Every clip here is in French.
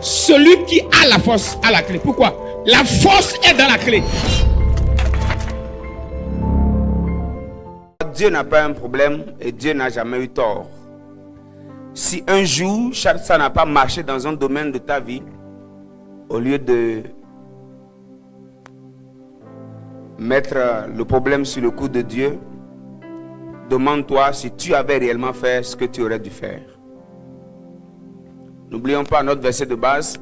Celui qui a la force a la clé. Pourquoi? La force est dans la clé. Dieu n'a pas un problème et Dieu n'a jamais eu tort. Si un jour, ça n'a pas marché dans un domaine de ta vie, au lieu de mettre le problème sur le cou de Dieu, demande-toi si tu avais réellement fait ce que tu aurais dû faire. N'oublions pas notre verset de base,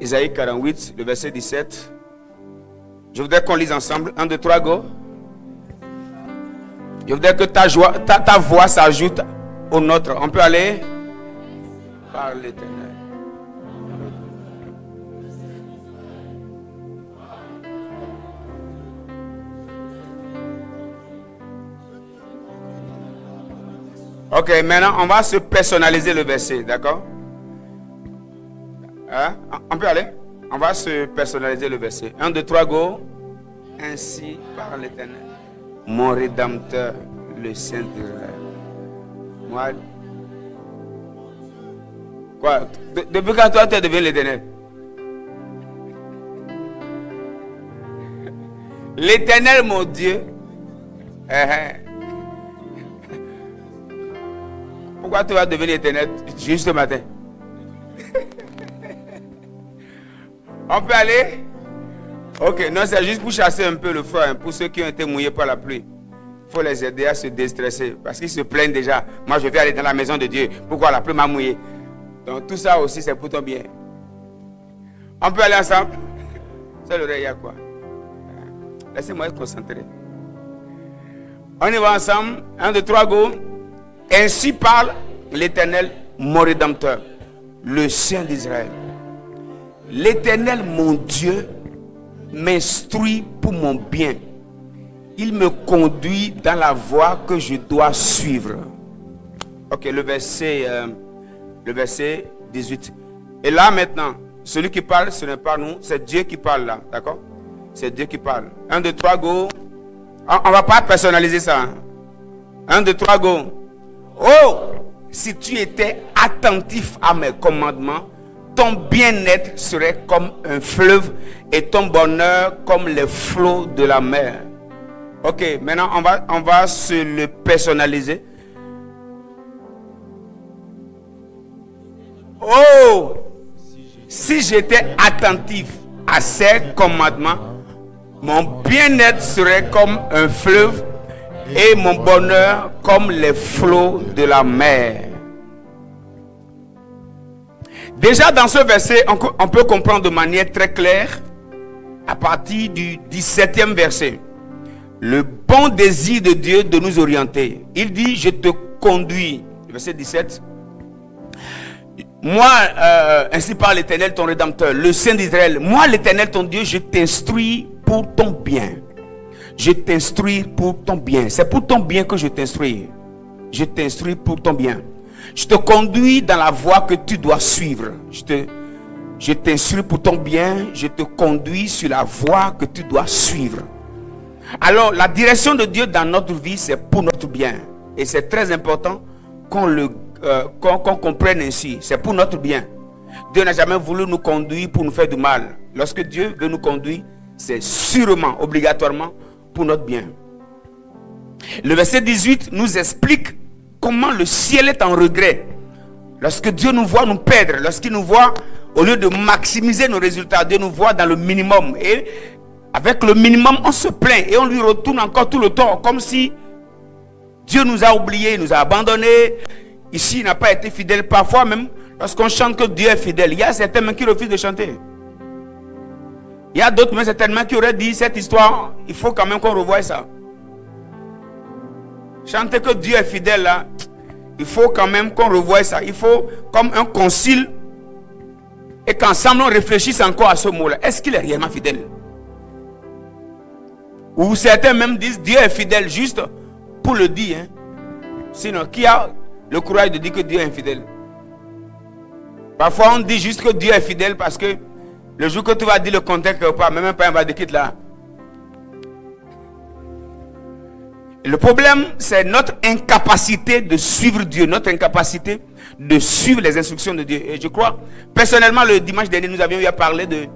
Isaïe 48, le verset 17. Je voudrais qu'on lise ensemble. 1, 2, 3, go. Je voudrais que ta voix s'ajoute au nôtre. On peut aller par l'Éternel. Ok, maintenant on va se personnaliser le verset, d'accord? Hein? On peut aller? On va se personnaliser le verset. 1, 2, 3, go. Ainsi par l'Éternel, mon Rédempteur, le Saint d'Israël. Moi. Quoi? Depuis quand toi tu es devenu l'Éternel? L'Éternel, mon Dieu. Pourquoi tu vas devenir éternel juste ce matin? On peut aller? Ok, non, c'est juste pour chasser un peu le froid, hein, pour ceux qui ont été mouillés par la pluie. Il faut les aider à se déstresser, parce qu'ils se plaignent déjà. Moi, je vais aller dans la maison de Dieu. Pourquoi la pluie m'a mouillé? Donc tout ça aussi, c'est pour ton bien. On peut aller ensemble? C'est l'oreille, il y a quoi? Laissez-moi être concentré. On y va ensemble. 1, 2, 3, go. Ainsi parle l'Éternel, mon Rédempteur, le Saint d'Israël. L'Éternel, mon Dieu, m'instruit pour mon bien. Il me conduit dans la voie que je dois suivre. Ok, le verset 18. Et là maintenant, celui qui parle, ce n'est pas nous, c'est Dieu qui parle là, d'accord? C'est Dieu qui parle. 1, 2, 3, go. On ne va pas personnaliser ça. 1, 2, 3, go. Oh, si tu étais attentif à mes commandements, ton bien-être serait comme un fleuve et ton bonheur comme les flots de la mer. Ok, maintenant on va se le personnaliser. Oh, si j'étais attentif à ces commandements, mon bien-être serait comme un fleuve et mon bonheur comme les flots de la mer. Déjà dans ce verset, on peut comprendre de manière très claire, à partir du 17e verset, le bon désir de Dieu de nous orienter. Il dit, je te conduis, verset 17. Moi, ainsi parle l'Éternel, ton Rédempteur, le Saint d'Israël. Moi, l'Éternel, ton Dieu, je t'instruis pour ton bien. Je t'instruis pour ton bien. C'est pour ton bien que je t'instruis. Je t'instruis pour ton bien. Je te conduis dans la voie que tu dois suivre. Je t'instruis pour ton bien. Je te conduis sur la voie que tu dois suivre. Alors, la direction de Dieu dans notre vie, c'est pour notre bien. Et c'est très important qu'on comprenne ainsi. C'est pour notre bien. Dieu n'a jamais voulu nous conduire pour nous faire du mal. Lorsque Dieu veut nous conduire, c'est sûrement, obligatoirement, pour notre bien. Le verset 18 nous explique comment le ciel est en regret. Lorsque Dieu nous voit nous perdre, lorsqu'il nous voit, au lieu de maximiser nos résultats, Dieu nous voit dans le minimum. Et avec le minimum, on se plaint et on lui retourne encore tout le tort, comme si Dieu nous a oubliés, nous a abandonnés. Ici, il n'a pas été fidèle. Parfois même, lorsqu'on chante que Dieu est fidèle, il y a certains qui refusent de chanter. Il y a d'autres, mais certainement, qui auraient dit cette histoire, il faut quand même qu'on revoie ça. Chanter que Dieu est fidèle là, il faut quand même qu'on revoie ça. Il faut comme un concile et qu'ensemble on réfléchisse encore à ce mot-là. Est-ce qu'il est réellement fidèle? Ou certains même disent Dieu est fidèle juste pour le dire. Hein? Sinon, qui a le courage de dire que Dieu est infidèle? Parfois on dit juste que Dieu est fidèle parce que le jour que tu vas dire le contexte quelque part, même pas un va de quitte là. Le problème, c'est notre incapacité de suivre Dieu, notre incapacité de suivre les instructions de Dieu. Et je crois, personnellement, le dimanche dernier, nous avions eu à parler de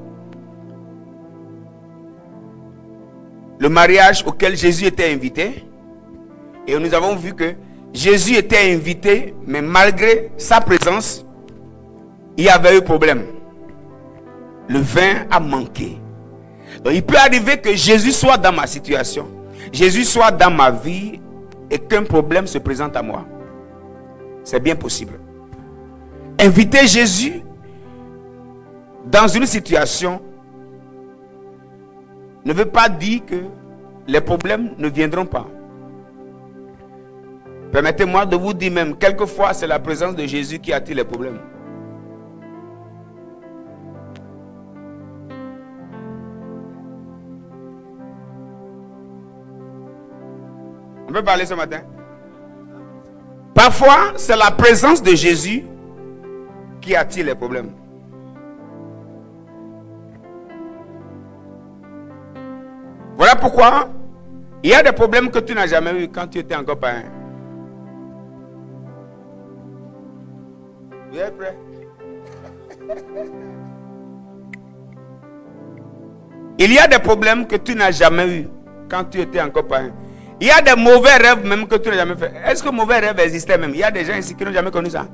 le mariage auquel Jésus était invité. Et nous avons vu que Jésus était invité, mais malgré sa présence, il y avait eu problème. Le vin a manqué. Donc il peut arriver que Jésus soit dans ma situation, Jésus soit dans ma vie et qu'un problème se présente à moi. C'est bien possible. Inviter Jésus dans une situation ne veut pas dire que les problèmes ne viendront pas. Permettez-moi de vous dire même, quelquefois c'est la présence de Jésus qui attire les problèmes. On peut parler ce matin? Parfois, c'est la présence de Jésus qui attire les problèmes. Voilà pourquoi il y a des problèmes que tu n'as jamais eu quand tu étais encore païen. Vous êtes prêts? Il y a des problèmes que tu n'as jamais eu quand tu étais encore païen. Il y a des mauvais rêves même que tu n'as jamais fait. Est-ce que mauvais rêves existaient même? Il y a des gens ici qui n'ont jamais connu ça.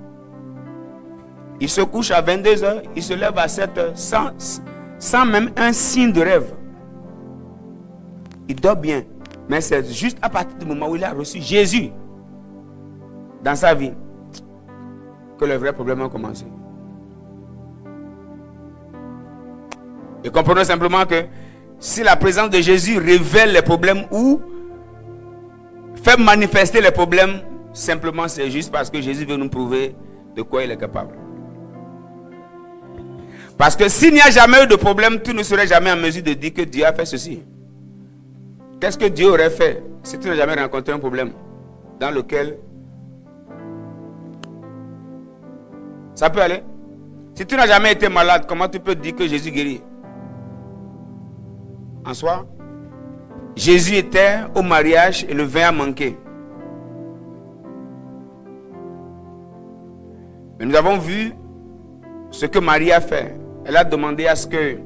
Ils se couchent à 22h, ils se lèvent à 7h sans même un signe de rêve. Il dort bien. Mais c'est juste à partir du moment où il a reçu Jésus dans sa vie que le vrai problème a commencé. Et comprenons simplement que si la présence de Jésus révèle les problèmes ou fait manifester les problèmes, simplement c'est juste parce que Jésus veut nous prouver de quoi il est capable. Parce que s'il n'y a jamais eu de problème, tu ne serais jamais en mesure de dire que Dieu a fait ceci. Qu'est-ce que Dieu aurait fait si tu n'as jamais rencontré un problème dans lequel ça peut aller? Si tu n'as jamais été malade, comment tu peux dire que Jésus guérit? En soi, Jésus était au mariage et le vin a manqué. Mais nous avons vu ce que Marie a fait. Elle a demandé à ce que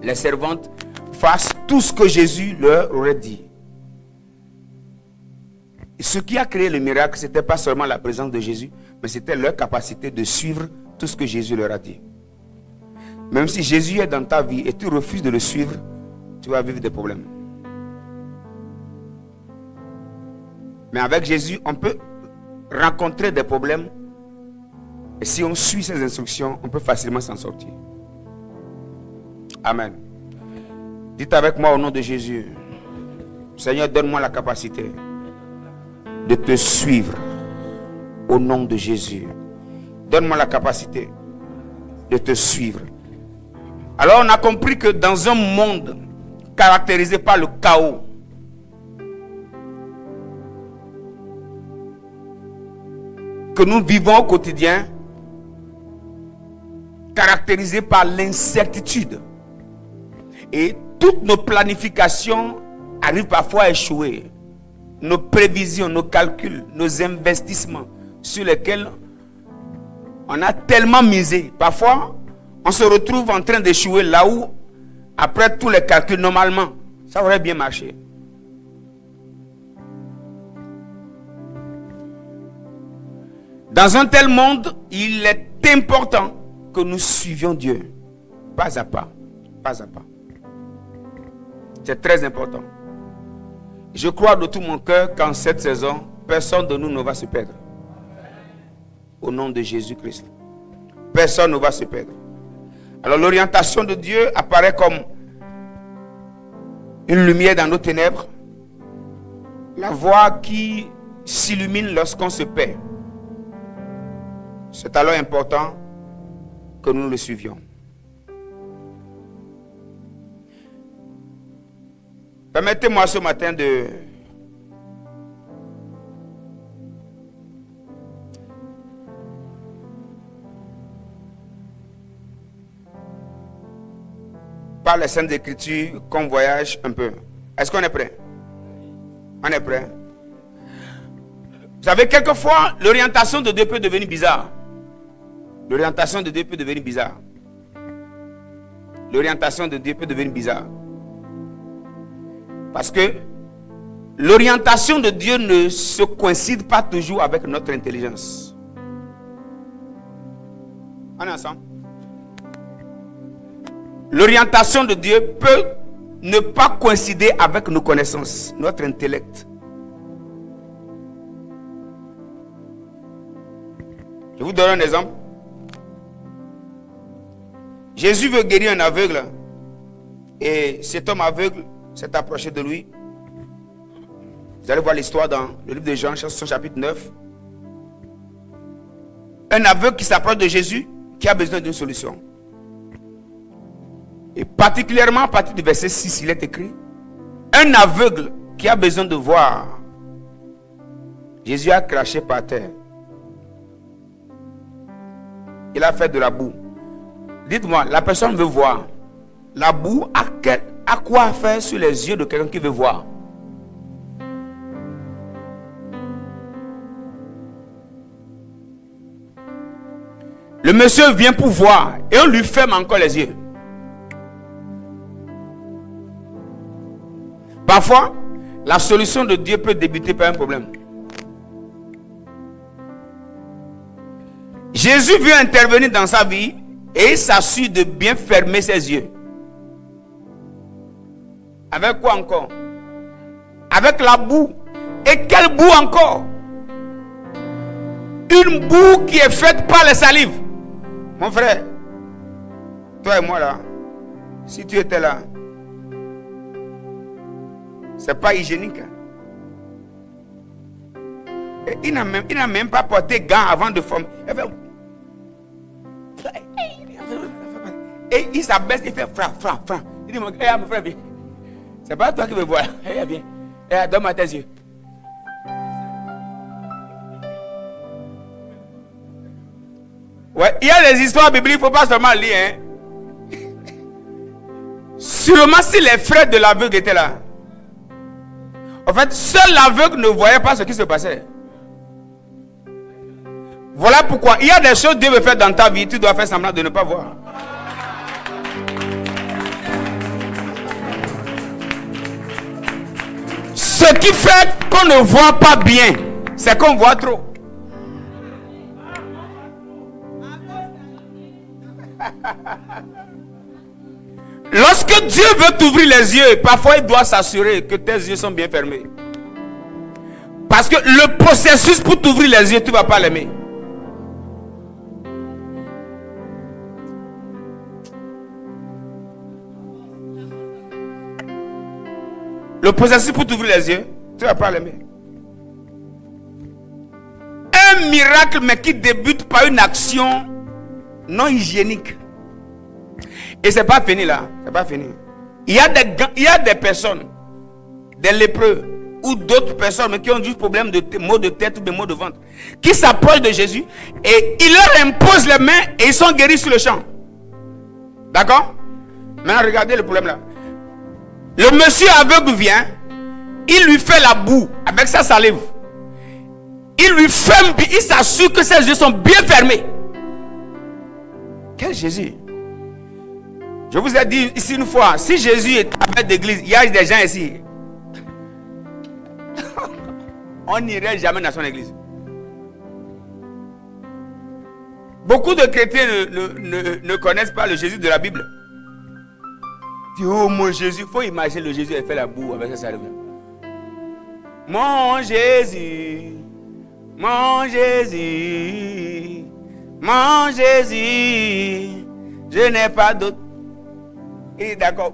les servantes fassent tout ce que Jésus leur aurait dit. Et ce qui a créé le miracle, ce n'était pas seulement la présence de Jésus, mais c'était leur capacité de suivre tout ce que Jésus leur a dit. Même si Jésus est dans ta vie et tu refuses de le suivre, tu vas vivre des problèmes. Mais avec Jésus, on peut rencontrer des problèmes. Et si on suit ses instructions, on peut facilement s'en sortir. Amen. Dites avec moi au nom de Jésus: Seigneur, donne-moi la capacité de te suivre au nom de Jésus. Donne-moi la capacité de te suivre. Alors on a compris que dans un monde caractérisé par le chaos, que nous vivons au quotidien, caractérisé par l'incertitude, et toutes nos planifications arrivent parfois à échouer. Nos prévisions, nos calculs, nos investissements sur lesquels on a tellement misé, parfois on se retrouve en train d'échouer là où, après tous les calculs, normalement, ça aurait bien marché. Dans un tel monde, il est important que nous suivions Dieu, pas à pas, pas à pas. C'est très important. Je crois de tout mon cœur qu'en cette saison, personne de nous ne va se perdre. Au nom de Jésus-Christ. Personne ne va se perdre. Alors l'orientation de Dieu apparaît comme une lumière dans nos ténèbres. La voie qui s'illumine lorsqu'on se perd. C'est alors important que nous le suivions. Permettez-moi ce matin de par les Saintes Écritures qu'on voyage un peu. Est-ce qu'on est prêt? On est prêt? savez, quelquefois, l'orientation de Dieu peut devenir bizarre. L'orientation de Dieu peut devenir bizarre. L'orientation de Dieu peut devenir bizarre. Parce que l'orientation de Dieu ne se coïncide pas toujours avec notre intelligence. On est ensemble? L'orientation de Dieu peut ne pas coïncider avec nos connaissances, notre intellect. Je vous donne un exemple. Jésus veut guérir un aveugle. Et cet homme aveugle s'est approché de lui. Vous allez voir l'histoire dans le livre de Jean, chapitre 9. Un aveugle qui s'approche de Jésus, qui a besoin d'une solution. Et particulièrement à partir du verset 6, il est écrit, un aveugle qui a besoin de voir. Jésus a craché par terre. Il a fait de la boue. Dites-moi, la personne veut voir. La boue a quoi faire sur les yeux de quelqu'un qui veut voir? Le monsieur vient pour voir et on lui ferme encore les yeux. Parfois, la solution de Dieu peut débuter par un problème. Jésus veut intervenir dans sa vie et il s'assure de bien fermer ses yeux. Avec quoi encore? Avec la boue. Et quelle boue encore? Une boue qui est faite par les salives. Mon frère, toi et moi là, si tu étais là, c'est pas hygiénique. Et il n'a même pas porté gants avant de former. Et il s'abaisse, il fait franc. Il dit, mon frère, viens. C'est pas toi qui veux voir. Viens. Donne-moi tes yeux. Ouais, il y a des histoires bibliques, il ne faut pas seulement lire. Hein. Sûrement si les frères de l'aveugle étaient là. En fait, seul l'aveugle ne voyait pas ce qui se passait. Voilà pourquoi il y a des choses que Dieu veut faire dans ta vie, tu dois faire semblant de ne pas voir. Ce qui fait qu'on ne voit pas bien, c'est qu'on voit trop. Lorsque Dieu veut t'ouvrir les yeux, parfois il doit s'assurer que tes yeux sont bien fermés. Parce que le processus pour t'ouvrir les yeux, tu ne vas pas l'aimer. Le processus pour t'ouvrir les yeux, tu ne vas pas l'aimer. Un miracle, mais qui débute par une action non hygiénique. Et c'est pas fini là. C'est pas fini. Il y a des personnes, des lépreux, ou d'autres personnes qui ont du problème de maux de tête ou de maux de ventre, qui s'approchent de Jésus et il leur impose les mains et ils sont guéris sur le champ. D'accord? Maintenant, regardez le problème là. Le monsieur aveugle vient, il lui fait la boue avec sa salive. Il lui ferme, puis il s'assure que ses yeux sont bien fermés. Quel Jésus? Je vous ai dit ici une fois, si Jésus est avec l'église, il y a des gens ici. On n'irait jamais dans son église. Beaucoup de chrétiens ne connaissent pas le Jésus de la Bible. Oh mon Jésus, il faut imaginer le Jésus, il fait la boue avec sa salive. Mon Jésus, mon Jésus, mon Jésus, je n'ai pas d'autre. Il est d'accord.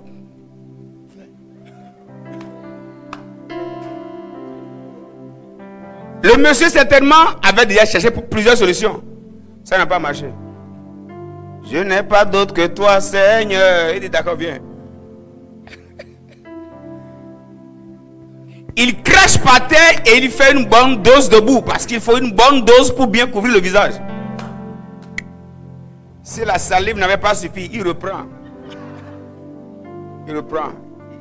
Le monsieur certainement avait déjà cherché pour plusieurs solutions. Ça n'a pas marché. Je n'ai pas d'autre que toi, Seigneur. Il dit d'accord, viens. Il crache par terre et il fait une bonne dose de boue. Parce qu'il faut une bonne dose pour bien couvrir le visage. Si la salive n'avait pas suffi, il reprend. Il reprend.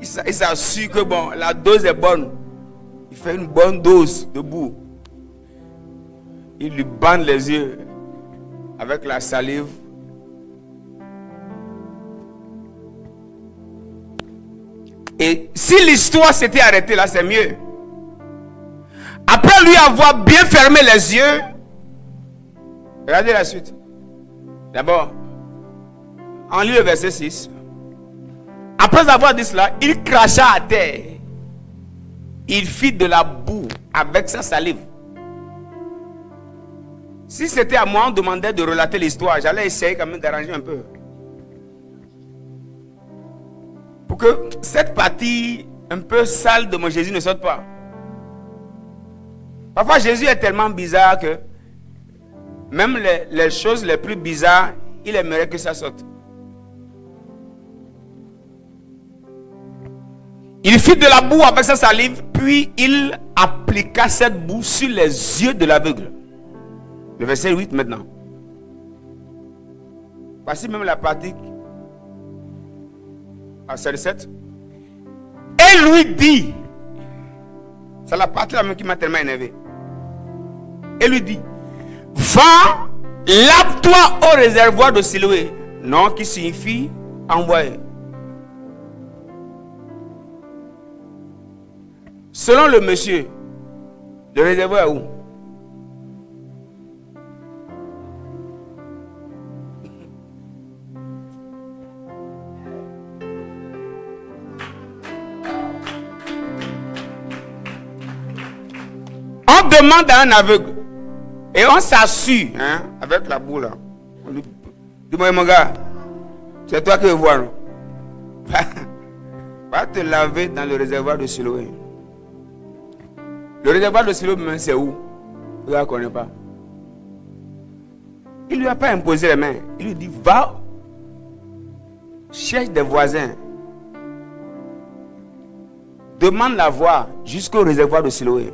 Il s'assure que bon, la dose est bonne. Il fait une bonne dose de boue. Il lui bande les yeux avec la salive. Et si l'histoire s'était arrêtée là, c'est mieux. Après lui avoir bien fermé les yeux, regardez la suite. D'abord, en lit le verset 6. Après avoir dit cela, il cracha à terre. Il fit de la boue avec sa salive. Si c'était à moi, on demandait de relater l'histoire. J'allais essayer quand même d'arranger un peu. Pour que cette partie un peu sale de mon Jésus ne sorte pas. Parfois Jésus est tellement bizarre que même les choses les plus bizarres, il aimerait que ça sorte. Il fit de la boue avec sa salive, puis il appliqua cette boue sur les yeux de l'aveugle. Le verset 8 maintenant. Voici même la partie à verset 7. Et lui dit, c'est la partie là même qui m'a tellement énervé. Et lui dit, va, lave-toi au réservoir de Siloé. Non, qui signifie envoyer. Selon le monsieur, le réservoir est où? On demande à un aveugle et on s'assure avec la boule. Dis-moi mon gars, c'est toi qui veux voir. Va te laver dans le réservoir de Siloé. Le réservoir de Siloé, c'est où? Il ne connaît pas. Il ne lui a pas imposé les mains. Il lui dit, va, cherche des voisins. Demande la voie jusqu'au réservoir de Siloé.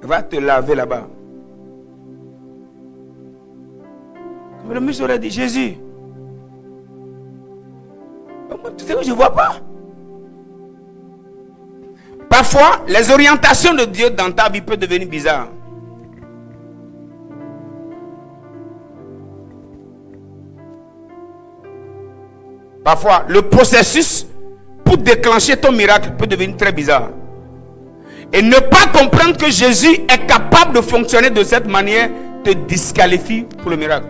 Va te laver là-bas. Mais le monsieur aurait dit, Jésus, tu sais que je ne vois pas. Parfois, les orientations de Dieu dans ta vie peuvent devenir bizarres. Parfois, le processus pour déclencher ton miracle peut devenir très bizarre. Et ne pas comprendre que Jésus est capable de fonctionner de cette manière te disqualifie pour le miracle.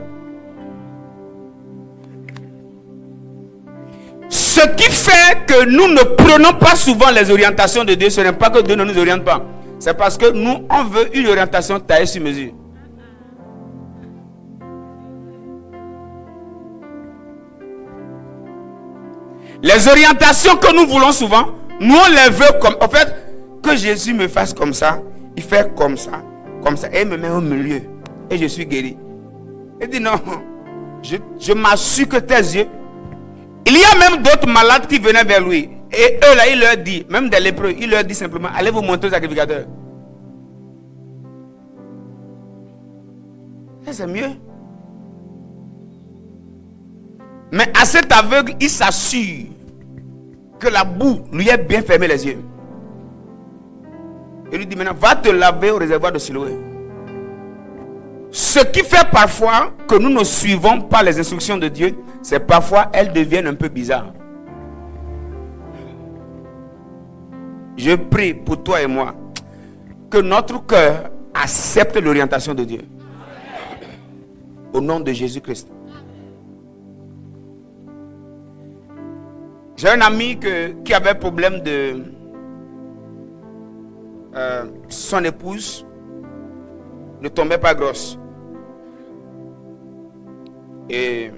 Ce qui fait que nous ne prenons pas souvent les orientations de Dieu, ce n'est pas que Dieu ne nous oriente pas. C'est parce que nous, on veut une orientation taillée sur mesure. Les orientations que nous voulons souvent, nous on les veut comme... En fait, que Jésus me fasse comme ça, il fait comme ça, et il me met au milieu. Et je suis guéri. Il dit non, je m'assure que tes yeux... Il y a même d'autres malades qui venaient vers lui. Et eux là, il leur dit, même des lépreux, il leur dit simplement, allez vous montrer aux sacrificateurs. Ça c'est mieux. Mais à cet aveugle, il s'assure que la boue lui a bien fermé les yeux. Il lui dit maintenant, va te laver au réservoir de Siloé. Ce qui fait parfois que nous ne suivons pas les instructions de Dieu, c'est parfois elles deviennent un peu bizarres. Je prie pour toi et moi que notre cœur accepte l'orientation de Dieu. Au nom de Jésus-Christ. J'ai un ami qui avait problème de... son épouse ne tombait pas grosse. Et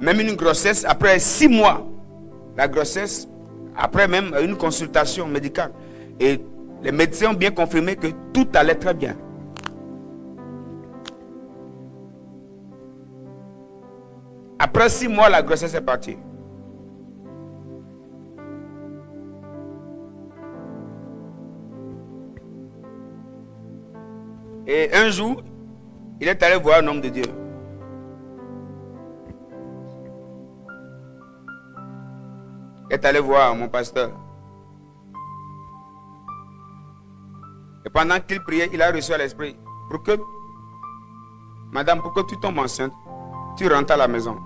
même une grossesse, après 6 mois, la grossesse, après même une consultation médicale, et les médecins ont bien confirmé que tout allait très bien. Après 6 mois, la grossesse est partie. Et un jour, il est allé voir un homme de Dieu. Il est allé voir mon pasteur. Et pendant qu'il priait, il a reçu à l'esprit pour que, madame, pour que tu tombes enceinte, tu rentres à la maison.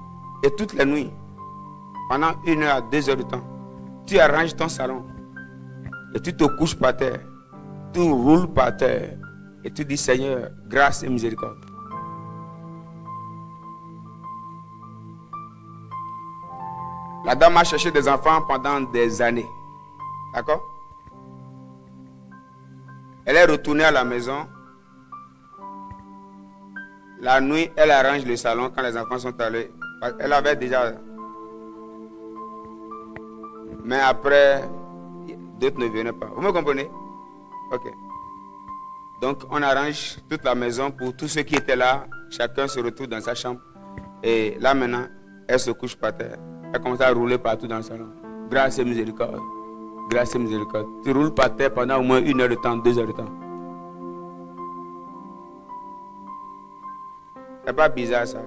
Et toutes les nuits, pendant 1 heure à 2 heures de temps, tu arranges ton salon. Et tu te couches par terre. Tu roules par terre. Et tu dis, Seigneur, grâce et miséricorde. La dame a cherché des enfants pendant des années. D'accord? Elle est retournée à la maison. La nuit, elle arrange le salon quand les enfants sont allés. Elle avait déjà... Mais après, d'autres ne venaient pas. Vous me comprenez? Ok. Donc, on arrange toute la maison pour tous ceux qui étaient là. Chacun se retrouve dans sa chambre. Et là, maintenant, elle se couche par terre. Elle commence à rouler partout dans le salon. Grâce et miséricorde. Grâce et miséricorde. Tu roules par terre pendant au moins 1 heure de temps, 2 heures de temps. C'est pas bizarre ça.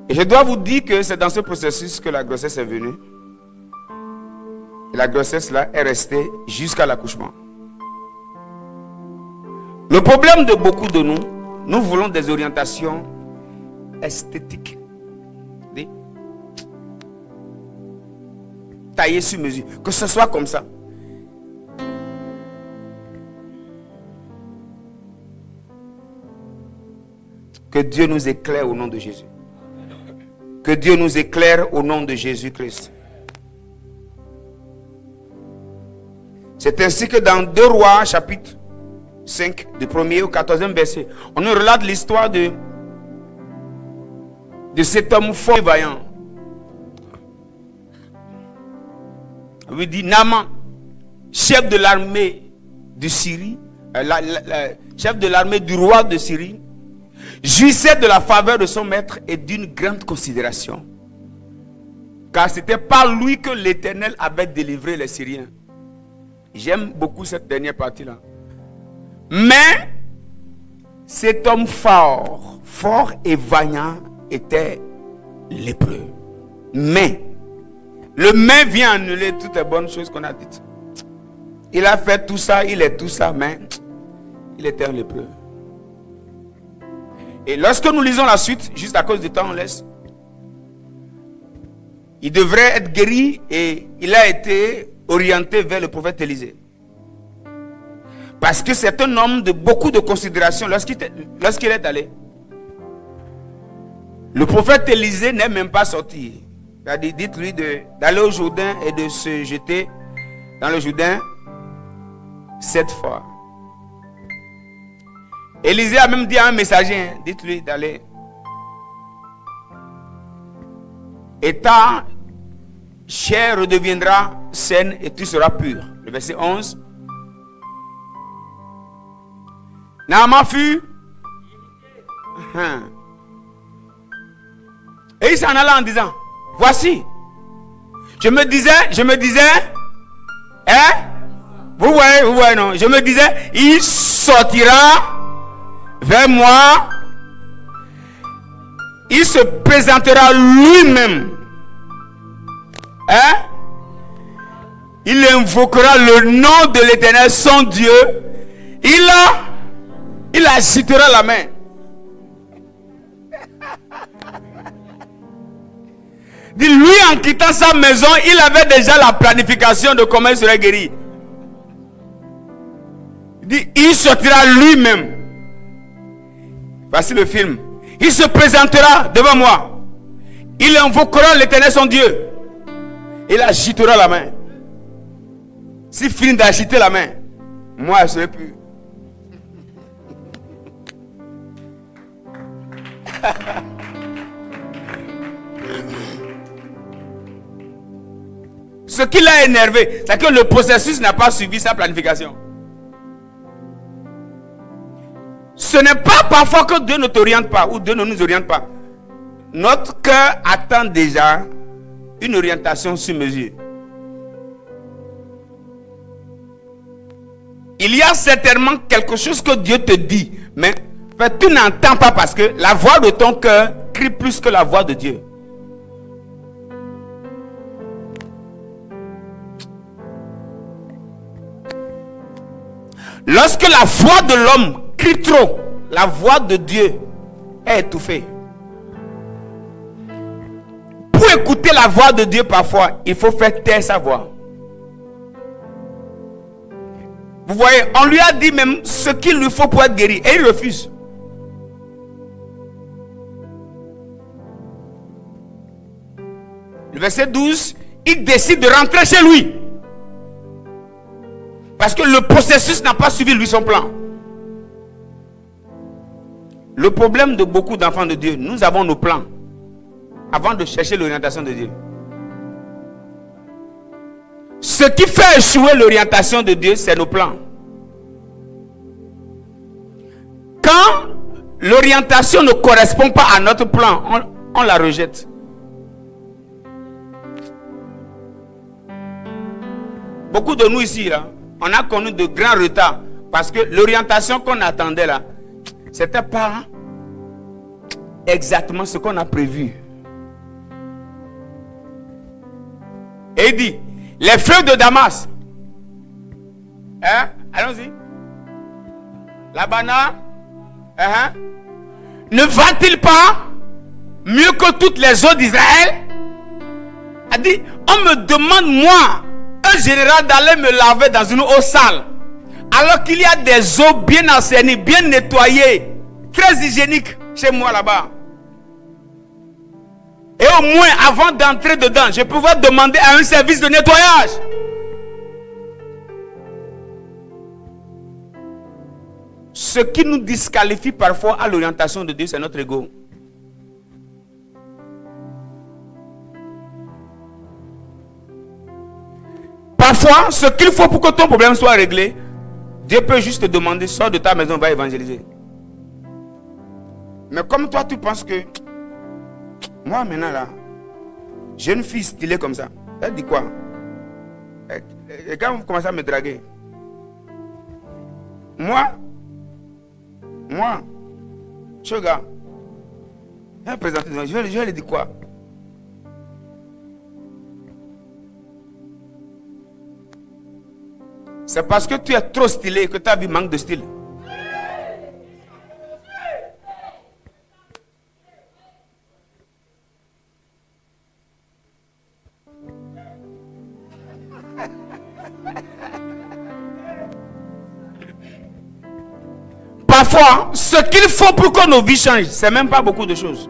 Et je dois vous dire que c'est dans ce processus que la grossesse est venue. Et la grossesse là est restée jusqu'à l'accouchement. Le problème de beaucoup de nous, nous voulons des orientations esthétiques. Taillées sur mesure. Que ce soit comme ça. Que Dieu nous éclaire au nom de Jésus. Que Dieu nous éclaire au nom de Jésus-Christ. C'est ainsi que dans 2 Rois, chapitre 5, du 1er au 14e verset, on nous relate l'histoire de cet homme fort et vaillant. On lui dit Naaman, chef de l'armée de Syrie, chef de l'armée du roi de Syrie, jouissait de la faveur de son maître et d'une grande considération. Car c'était par lui que l'Éternel avait délivré les Syriens. J'aime beaucoup cette dernière partie-là. Mais cet homme fort et vaillant était lépreux. Mais le mais vient annuler toutes les bonnes choses qu'on a dites. Il a fait tout ça, il est tout ça, mais il était un lépreux. Et lorsque nous lisons la suite, juste à cause du temps, on laisse. Il devrait être guéri et il a été orienté vers le prophète Élisée. Parce que c'est un homme de beaucoup de considération lorsqu'il est allé. Le prophète Élisée n'est même pas sorti. Il a dit, dites-lui d'aller au Jourdain et de se jeter dans le Jourdain 7 fois. Élisée a même dit à un messager, dites-lui d'aller. Et ta chair redeviendra saine et tu seras pur. Le verset 11. Naaman fut. Et il s'en allait en disant, voici. Je me disais, hein? Vous voyez, non? Je me disais, il sortira vers moi, il se présentera lui-même. Hein? Il invoquera le nom de l'Éternel, son Dieu. Il agitera la main. Dit, lui, en quittant sa maison, il avait déjà la planification de comment il serait guéri. Dit, il sortira lui-même. Voici le film. Il se présentera devant moi. Il invoquera l'Éternel son Dieu. Il agitera la main. S'il finit d'agiter la main, moi je ne serai plus. Ce qui l'a énervé, c'est que le processus n'a pas suivi sa planification. Ce n'est pas parfois que Dieu ne t'oriente pas ou Dieu ne nous oriente pas. Notre cœur attend déjà une orientation sur mesure. Il y a certainement quelque chose que Dieu te dit, mais tu n'entends pas parce que la voix de ton cœur crie plus que la voix de Dieu. Lorsque la voix de l'homme crie trop, la voix de Dieu est étouffée. Pour écouter la voix de Dieu parfois, il faut faire taire sa voix. Vous voyez, on lui a dit même ce qu'il lui faut pour être guéri et il refuse. Le verset 12, il décide de rentrer chez lui. Parce que le processus n'a pas suivi lui son plan. Le problème de beaucoup d'enfants de Dieu, nous avons nos plans avant de chercher l'orientation de Dieu. Ce qui fait échouer l'orientation de Dieu, c'est nos plans. Quand l'orientation ne correspond pas à notre plan, on la rejette. Beaucoup de nous ici, là, on a connu de grands retards parce que l'orientation qu'on attendait là, c'était pas exactement ce qu'on a prévu. Et il dit, les fleuves de Damas, hein? Allons-y. Labana, ne va-t-il pas mieux que toutes les eaux d'Israël? A dit, on me demande moi, un général, d'aller me laver dans une eau sale, alors qu'il y a des eaux bien assainies, bien nettoyées, très hygiéniques chez moi là-bas. Et au moins, avant d'entrer dedans, je pouvais demander à un service de nettoyage. Ce qui nous disqualifie parfois à l'orientation de Dieu, c'est notre ego. Parfois, ce qu'il faut pour que ton problème soit réglé, Dieu peut juste te demander, sors de ta maison, va évangéliser. Mais comme toi, tu penses que, moi maintenant là, j'ai une fille stylée comme ça. Elle dit quoi? Et quand vous commencez à me draguer, moi, ce gars, elle présente, je vais lui dire quoi? C'est parce que tu es trop stylé que ta vie manque de style. Parfois, ce qu'il faut pour que nos vies changent, c'est même pas beaucoup de choses.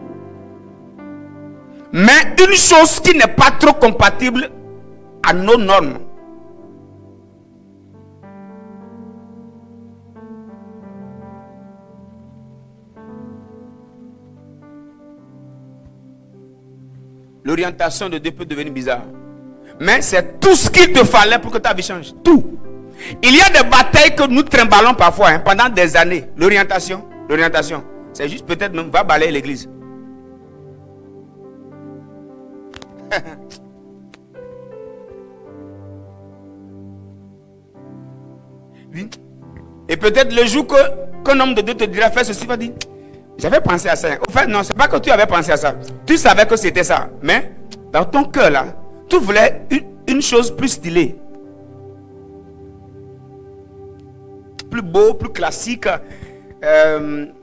Mais une chose qui n'est pas trop compatible à nos normes. L'orientation de Dieu peut devenir bizarre. Mais c'est tout ce qu'il te fallait pour que ta vie change. Tout. Il y a des batailles que nous trimballons parfois pendant des années. L'orientation. C'est juste peut-être même va balayer l'église. Et peut-être le jour qu'un homme de Dieu te dira fais ceci, va dire j'avais pensé à ça. Au fait, non, c'est pas que tu avais pensé à ça. Tu savais que c'était ça. Mais dans ton cœur là, tu voulais une chose plus stylée. Plus beau, plus classique,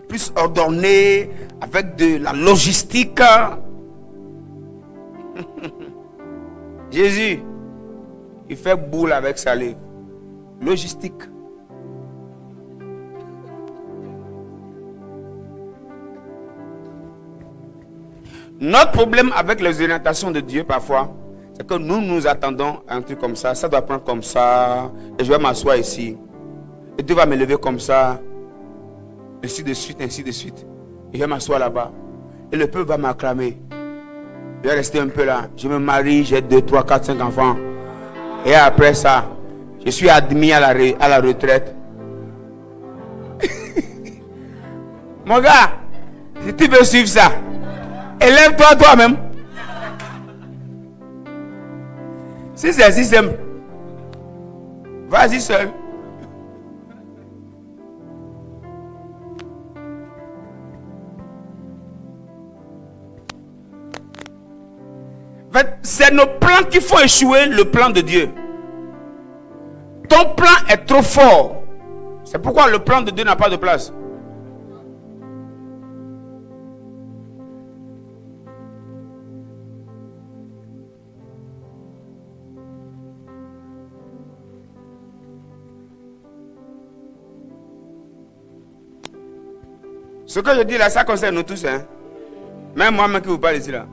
plus ordonné, avec de la logistique. Jésus, il fait boule avec sa lèvre. Logistique. Notre problème avec les orientations de Dieu parfois, c'est que nous attendons à un truc comme ça. Ça doit prendre comme ça. Et je vais m'asseoir ici. Et Dieu va me lever comme ça. Ainsi de suite, ainsi de suite. Et je vais m'asseoir là-bas. Et le peuple va m'acclamer. Je vais rester un peu là. Je me marie, j'ai 2, 3, 4, 5 enfants. Et après ça, je suis admis à la retraite. Mon gars, si tu veux suivre ça, élève-toi toi-même. Si c'est si simple, vas-y seul. C'est nos plans qui font échouer le plan de Dieu. Ton plan est trop fort. C'est pourquoi le plan de Dieu n'a pas de place. Ce que je dis là, ça concerne nous tous. Hein? Même moi-même qui vous parle ici là.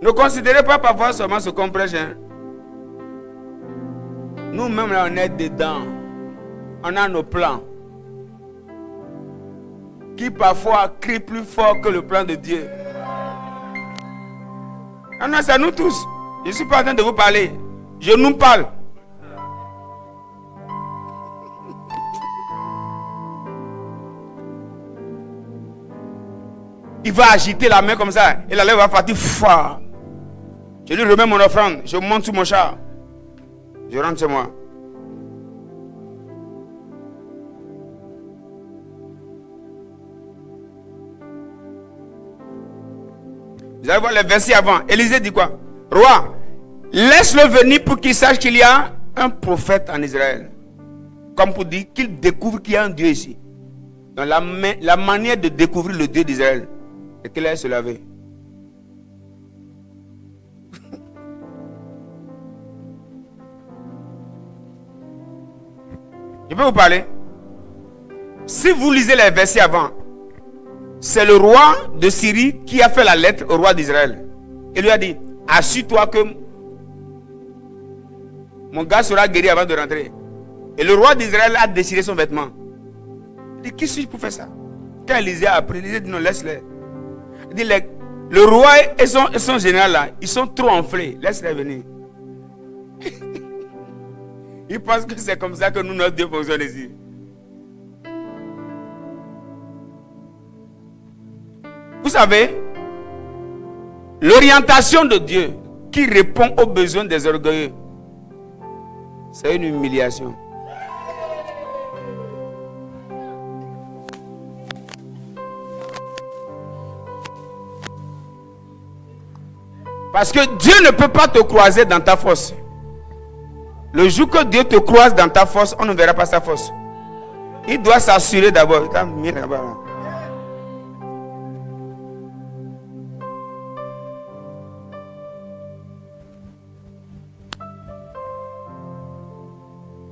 Ne considérez pas parfois seulement ce qu'on prêche. Hein? Nous-mêmes là, on est dedans. On a nos plans. Qui parfois crient plus fort que le plan de Dieu. Ah non, c'est à nous tous. Je ne suis pas en train de vous parler. Je nous parle. Il va agiter la main comme ça. Et la lèvre va partir fort. Je lui remets mon offrande. Je monte sur mon char. Je rentre chez moi. Vous allez voir les versets avant. Élisée dit quoi? Roi, laisse-le venir pour qu'il sache qu'il y a un prophète en Israël. Comme pour dire qu'il découvre qu'il y a un Dieu ici. Donc la manière de découvrir le Dieu d'Israël, c'est qu'il aille se laver. Je peux vous parler? Si vous lisez les versets avant, c'est le roi de Syrie qui a fait la lettre au roi d'Israël. Il lui a dit, assure-toi que mon gars sera guéri avant de rentrer. Et le roi d'Israël a déchiré son vêtement. Il dit, qui suis-je pour faire ça? Quand Élisée a appris, Élisée dit, non, laisse-les. Il dit, le roi et son général là, ils sont trop enflés. Laisse-les venir. Ils pensent que c'est comme ça que nous, notre Dieu fonctionne ici. Vous savez, l'orientation de Dieu qui répond aux besoins des orgueilleux, c'est une humiliation. Parce que Dieu ne peut pas te croiser dans ta force. Le jour que Dieu te croise dans ta force, on ne verra pas sa force. Il doit s'assurer d'abord.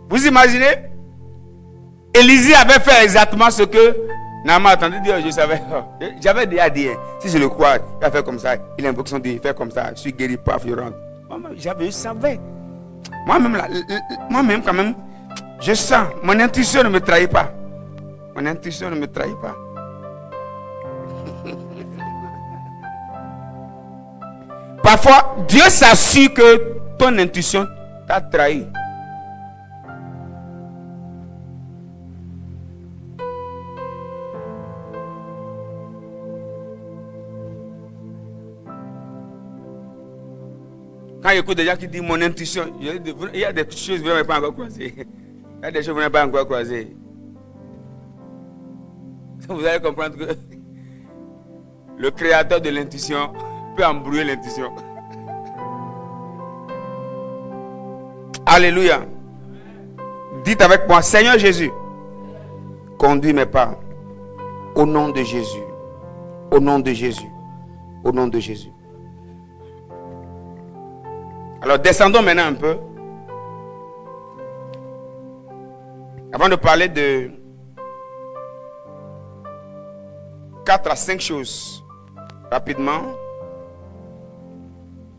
Vous imaginez? Élisée avait fait exactement ce que Naaman attendait dire. Je savais. J'avais déjà dit, si je le crois, il va faire comme ça. Il invoque son Dieu, il fait comme ça. Je suis guéri, paf, je rentre. Je savais. Moi-même, quand même, je sens. Mon intuition ne me trahit pas. Mon intuition ne me trahit pas. Parfois, Dieu s'assure que ton intuition t'a trahi. Quand j'écoute des gens qui disent mon intuition, il y a des choses que vous n'avez pas encore croisées. Il y a des choses que vous n'avez pas encore croisées. Vous allez comprendre que le créateur de l'intuition peut embrouiller l'intuition. Alléluia. Dites avec moi, Seigneur Jésus, conduis mes pas. Au nom de Jésus. Au nom de Jésus. Au nom de Jésus. Alors descendons maintenant un peu. Avant de parler de 4 à 5 choses rapidement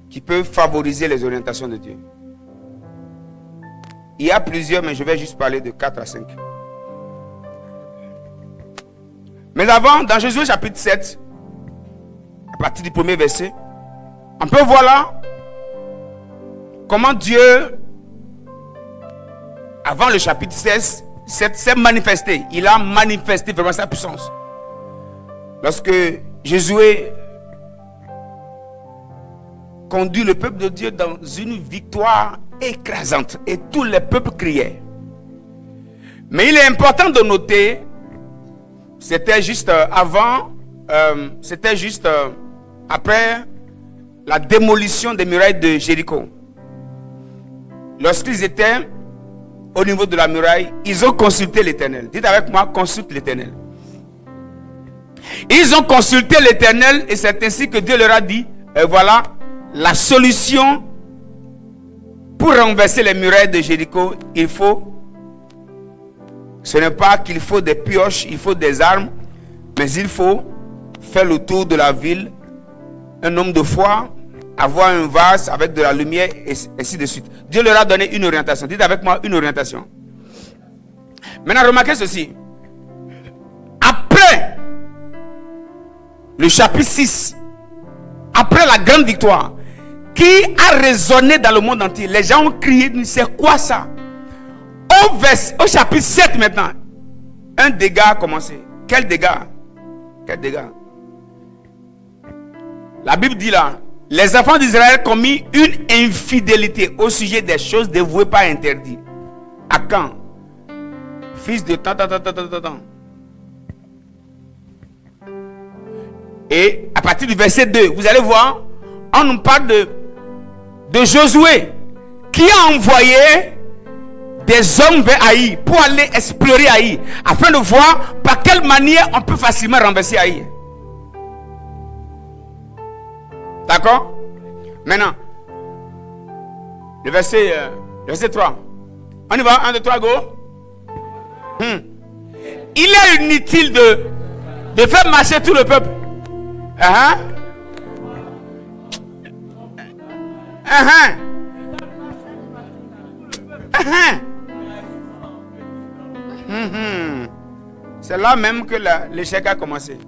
qui peuvent favoriser les orientations de Dieu. Il y a plusieurs, mais je vais juste parler de 4 à 5. Mais avant, dans Josué chapitre 7, à partir du premier verset, on peut voir là comment Dieu, avant le chapitre 16, s'est manifesté. Il a manifesté vraiment sa puissance. Lorsque Josué conduit le peuple de Dieu dans une victoire écrasante et tous les peuples criaient. Mais il est important de noter, c'était juste avant, après la démolition des murailles de Jéricho. Lorsqu'ils étaient au niveau de la muraille, ils ont consulté l'Éternel. Dites avec moi, consulte l'Éternel. Ils ont consulté l'Éternel et c'est ainsi que Dieu leur a dit, voilà la solution pour renverser les murailles de Jéricho. Ce n'est pas qu'il faut des pioches, il faut des armes, mais il faut faire le tour de la ville, un homme de foi, avoir un vase avec de la lumière et ainsi de suite. Dieu leur a donné une orientation. Dites avec moi, une orientation. Maintenant, remarquez ceci. Après le chapitre 6, après la grande victoire, qui a résonné dans le monde entier, les gens ont crié, c'est quoi ça? Au chapitre 7 maintenant, un dégât a commencé. Quel dégât? Quel dégât? La Bible dit là, les enfants d'Israël ont commis une infidélité au sujet des choses dévouées pas interdites. À quand? Fils de tant. Et à partir du verset 2, vous allez voir, on nous parle de Josué qui a envoyé des hommes vers Haï pour aller explorer Haï afin de voir par quelle manière on peut facilement renverser Haï. D'accord? Maintenant, le verset 3. On y va, 1, 2, 3, go. Il est inutile de faire marcher tout le peuple. C'est là même que l'échec a commencé.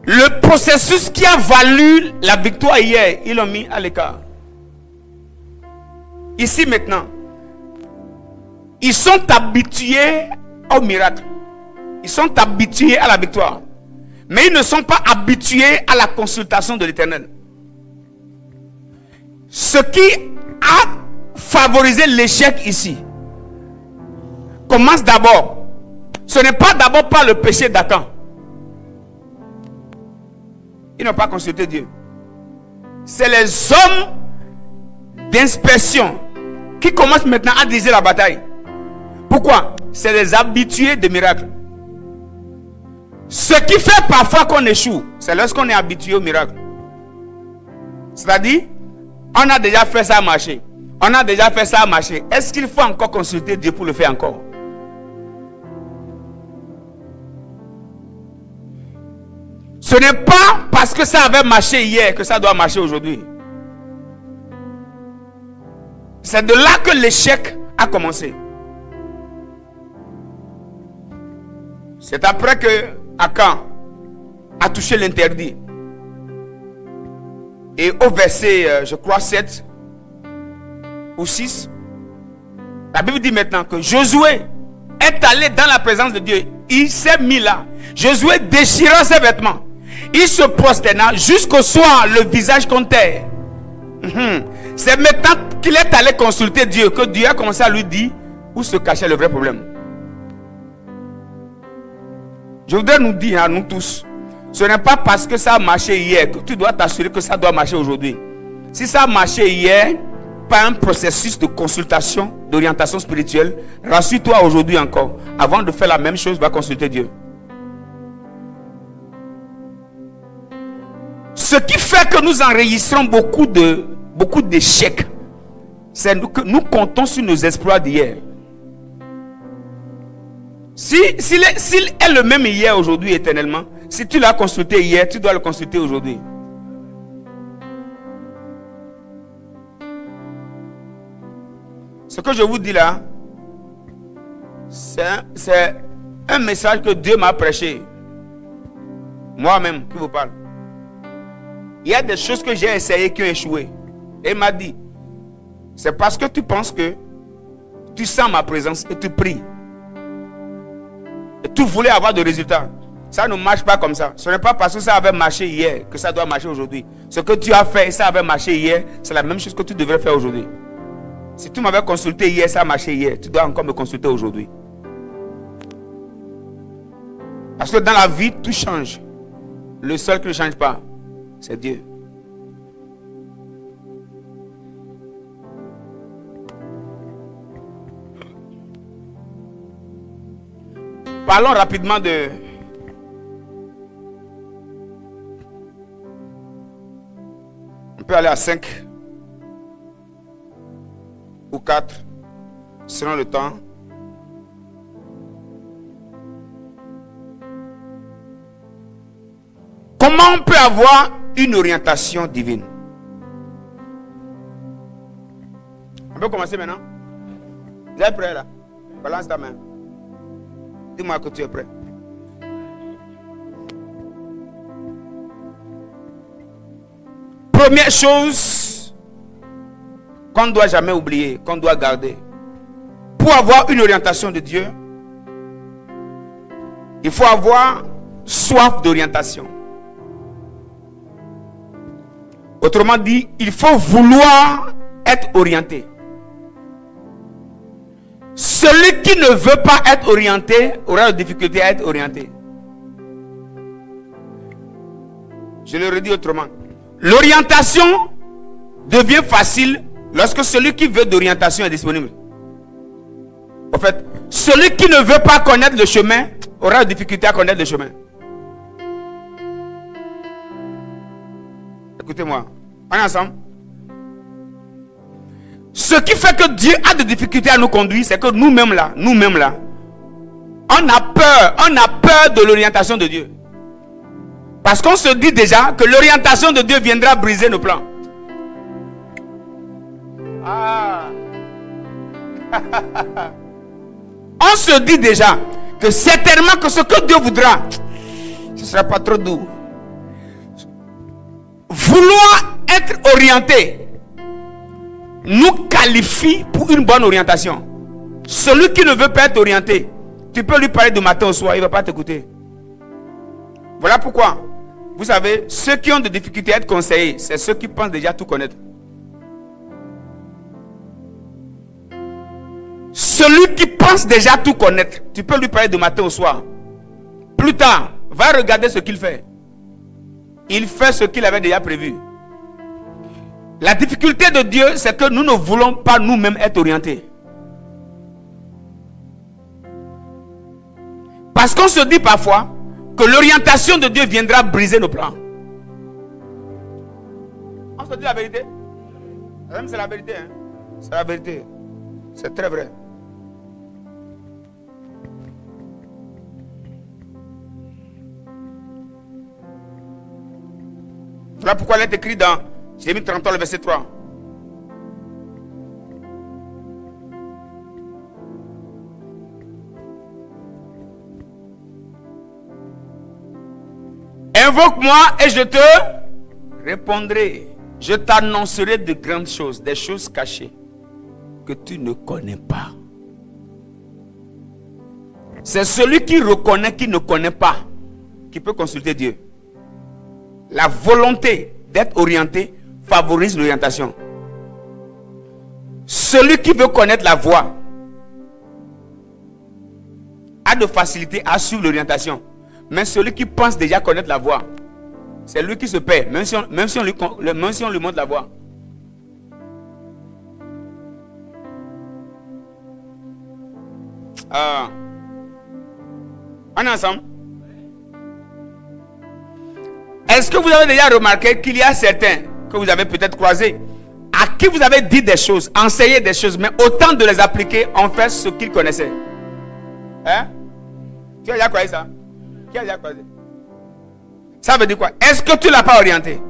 Le processus qui a valu la victoire hier, ils l'ont mis à l'écart. Ici maintenant, ils sont habitués au miracle. Ils sont habitués à la victoire. Mais ils ne sont pas habitués à la consultation de l'Éternel. Ce qui a favorisé l'échec ici commence d'abord. Ce n'est pas d'abord par le péché d'Achan. Ils n'ont pas consulté Dieu. C'est les hommes d'inspection qui commencent maintenant à diriger la bataille. Pourquoi? C'est les habitués des miracles. Ce qui fait parfois qu'on échoue, c'est lorsqu'on est habitué au miracle. C'est-à-dire, on a déjà fait ça marcher. On a déjà fait ça marcher. Est-ce qu'il faut encore consulter Dieu pour le faire encore? Ce n'est pas parce que ça avait marché hier que ça doit marcher aujourd'hui. C'est de là que l'échec a commencé. C'est après que Achan a touché l'interdit. Et au verset, je crois, 7 ou 6, la Bible dit maintenant que Josué est allé dans la présence de Dieu. Il s'est mis là. Josué déchira ses vêtements. Il se prosterna jusqu'au soir, le visage contre terre. C'est maintenant qu'il est allé consulter Dieu que Dieu a commencé à lui dire où se cachait le vrai problème. Je voudrais nous dire à nous tous, ce n'est pas parce que ça a marché hier que tu dois t'assurer que ça doit marcher aujourd'hui. Si ça a marché hier par un processus de consultation, d'orientation spirituelle, rassure-toi aujourd'hui encore. Avant de faire la même chose, va consulter Dieu. Ce qui fait que nous enregistrons beaucoup d'échecs, c'est que nous comptons sur nos exploits d'hier. S'il est le même hier, aujourd'hui, éternellement, si tu l'as consulté hier, tu dois le consulter aujourd'hui. Ce que je vous dis là, c'est un message que Dieu m'a prêché. Moi-même qui vous parle. Il y a des choses que j'ai essayé qui ont échoué. Et il m'a dit, c'est parce que tu penses que tu sens ma présence et tu pries. Et tu voulais avoir des résultats. Ça ne marche pas comme ça. Ce n'est pas parce que ça avait marché hier que ça doit marcher aujourd'hui. Ce que tu as fait et ça avait marché hier, c'est la même chose que tu devrais faire aujourd'hui. Si tu m'avais consulté hier, ça a marché hier, tu dois encore me consulter aujourd'hui. Parce que dans la vie, tout change. Le seul qui ne change pas, c'est Dieu. Parlons rapidement de... On peut aller à 5 ou 4 selon le temps. Comment on peut avoir une orientation divine? On peut commencer maintenant? Vous êtes prêts là? Balance ta main. Dis-moi que tu es prêt. Première chose qu'on ne doit jamais oublier, qu'on doit garder. Pour avoir une orientation de Dieu, il faut avoir soif d'orientation. Autrement dit, il faut vouloir être orienté. Celui qui ne veut pas être orienté aura des difficultés à être orienté. Je le redis autrement. L'orientation devient facile lorsque celui qui veut d'orientation est disponible. En fait, celui qui ne veut pas connaître le chemin aura des difficultés à connaître le chemin. Écoutez-moi, on est ensemble. Ce qui fait que Dieu a des difficultés à nous conduire, c'est que nous-mêmes là, on a peur de l'orientation de Dieu. Parce qu'on se dit déjà que l'orientation de Dieu viendra briser nos plans. Ah. On se dit déjà que certainement que ce que Dieu voudra, ce ne sera pas trop doux. Vouloir être orienté nous qualifie pour une bonne orientation. Celui qui ne veut pas être orienté, tu peux lui parler du matin au soir, il ne va pas t'écouter. Voilà pourquoi, vous savez, ceux qui ont des difficultés à être conseillés, c'est ceux qui pensent déjà tout connaître. Celui qui pense déjà tout connaître, tu peux lui parler du matin au soir. Plus tard, va regarder ce qu'il fait. Il fait ce qu'il avait déjà prévu. La difficulté de Dieu, c'est que nous ne voulons pas nous-mêmes être orientés. Parce qu'on se dit parfois que l'orientation de Dieu viendra briser nos plans. On se dit la vérité. C'est la vérité. Hein? C'est la vérité. C'est très vrai. Voilà pourquoi il est écrit dans Jérémie 33, le verset 3. Invoque-moi et je te répondrai. Je t'annoncerai de grandes choses, des choses cachées que tu ne connais pas. C'est celui qui reconnaît qu'il ne connaît pas qui peut consulter Dieu. La volonté d'être orienté favorise l'orientation. Celui qui veut connaître la voie a de facilité à suivre l'orientation. Mais celui qui pense déjà connaître la voie, c'est lui qui se perd, même si on lui montre la voie. On est ensemble? Est-ce que vous avez déjà remarqué qu'il y a certains que vous avez peut-être croisés, à qui vous avez dit des choses, enseigné des choses, mais autant de les appliquer, ont fait ce qu'ils connaissaient? Hein? Tu as déjà croisé ça? Qui a déjà croisé? Ça veut dire quoi? Est-ce que tu ne l'as pas orienté?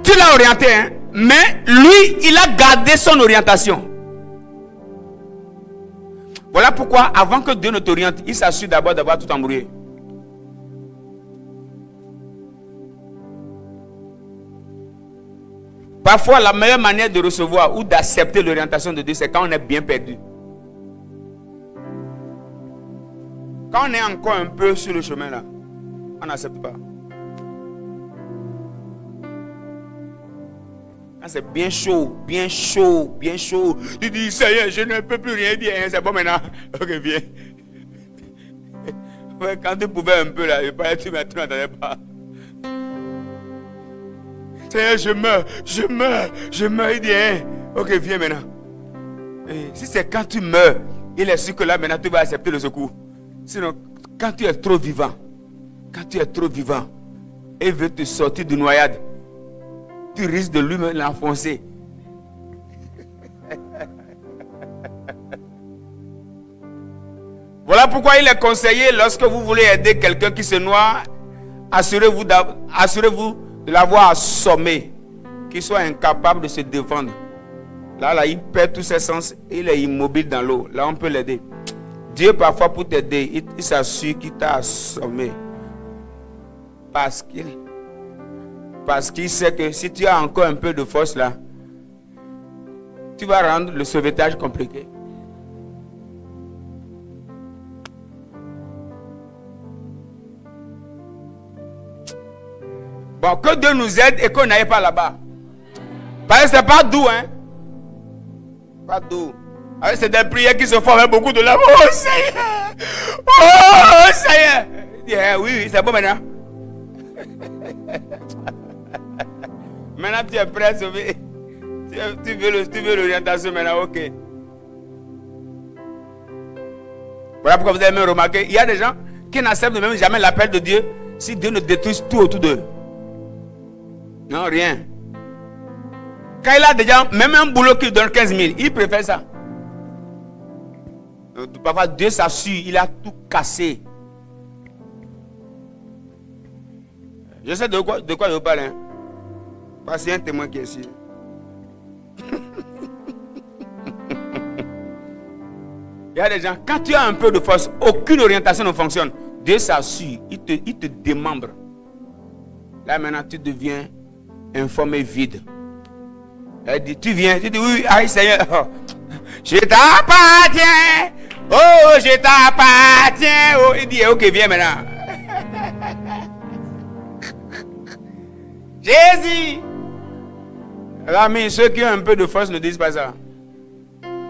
Tu l'as orienté, hein? Mais lui, il a gardé son orientation. Voilà pourquoi, avant que Dieu ne t'oriente, il s'assure d'abord d'avoir tout embrouillé. Parfois, la meilleure manière de recevoir ou d'accepter l'orientation de Dieu, c'est quand on est bien perdu. Quand on est encore un peu sur le chemin là, on n'accepte pas. Quand c'est bien chaud, bien chaud, bien chaud, tu dis, Seigneur, je ne peux plus rien dire, c'est bon maintenant. Ok, viens. Quand tu pouvais un peu là, tu n'entendais pas. Seigneur, je meurs, il dit, hein. Ok, viens maintenant. Et si c'est quand tu meurs, il est sûr que là maintenant tu vas accepter le secours. Sinon, quand tu es trop vivant, et veut te sortir de noyade, tu risques de lui-même l'enfoncer. Voilà pourquoi il est conseillé, lorsque vous voulez aider quelqu'un qui se noie, assurez-vous de l'avoir assommé, qu'il soit incapable de se défendre. Là, il perd tous ses sens, il est immobile dans l'eau. Là, on peut l'aider. Dieu, parfois, pour t'aider, il s'assure qu'il t'a assommé. Parce qu'il sait que si tu as encore un peu de force là, tu vas rendre le sauvetage compliqué. Bon, que Dieu nous aide et qu'on n'aille pas là-bas. Parce que c'est pas doux, hein. Pas doux. C'est des prières qui se font avec beaucoup de larmes. Oh Seigneur! Oh Seigneur! Oui, c'est bon maintenant. Maintenant tu es prêt à sauver. Tu veux l'orientation maintenant, ok. Voilà pourquoi vous avez même remarqué, il y a des gens qui n'acceptent même jamais l'appel de Dieu si Dieu ne détruit tout autour d'eux. Non, rien. Quand il a déjà, même un boulot qui donne 15 000, il préfère ça. Parfois, Dieu s'assure, il a tout cassé. Je sais de quoi je vous parle. Hein? Parce qu'il y a un témoin qui est ici. Il y a des gens, quand tu as un peu de force, aucune orientation ne fonctionne. Dieu s'assure, il te démembre. Là maintenant, tu deviens informé vide. Elle dit, tu viens, tu dis oui, aïe Seigneur, oh, je t'appartiens, oh je t'appartiens, oh, il dit ok viens maintenant. Jésus. Alors mais ceux qui ont un peu de force ne disent pas ça.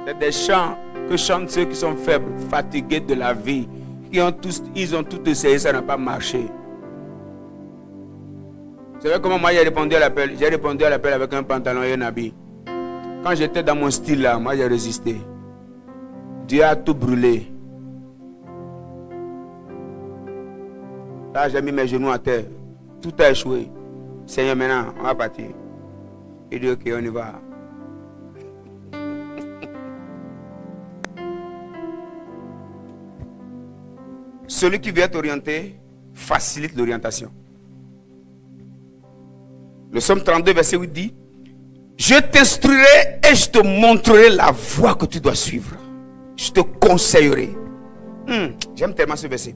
C'est des chants que chantent ceux qui sont faibles, fatigués de la vie, ils ont tout essayé, ça n'a pas marché. Vous savez comment moi j'ai répondu à l'appel? J'ai répondu à l'appel avec un pantalon et un habit. Quand j'étais dans mon style là, moi j'ai résisté. Dieu a tout brûlé. Là j'ai mis mes genoux à terre. Tout a échoué. Seigneur, maintenant, on va partir. Il dit ok, on y va. Celui qui veut t'orienter facilite l'orientation. Le psaume 32, verset 8 dit: je t'instruirai et je te montrerai la voie que tu dois suivre. Je te conseillerai. J'aime tellement ce verset.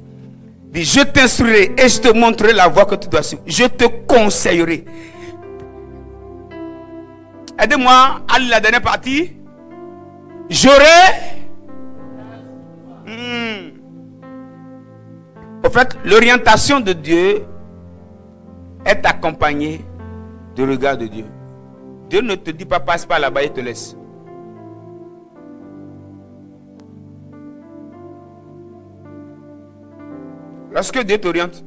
Il dit, je t'instruirai et je te montrerai la voie que tu dois suivre. Je te conseillerai. Aidez-moi à lire la dernière partie. J'aurai. En fait, l'orientation de Dieu est accompagnée du regard de Dieu. Dieu ne te dit pas passe par là-bas et te laisse. Lorsque Dieu t'oriente,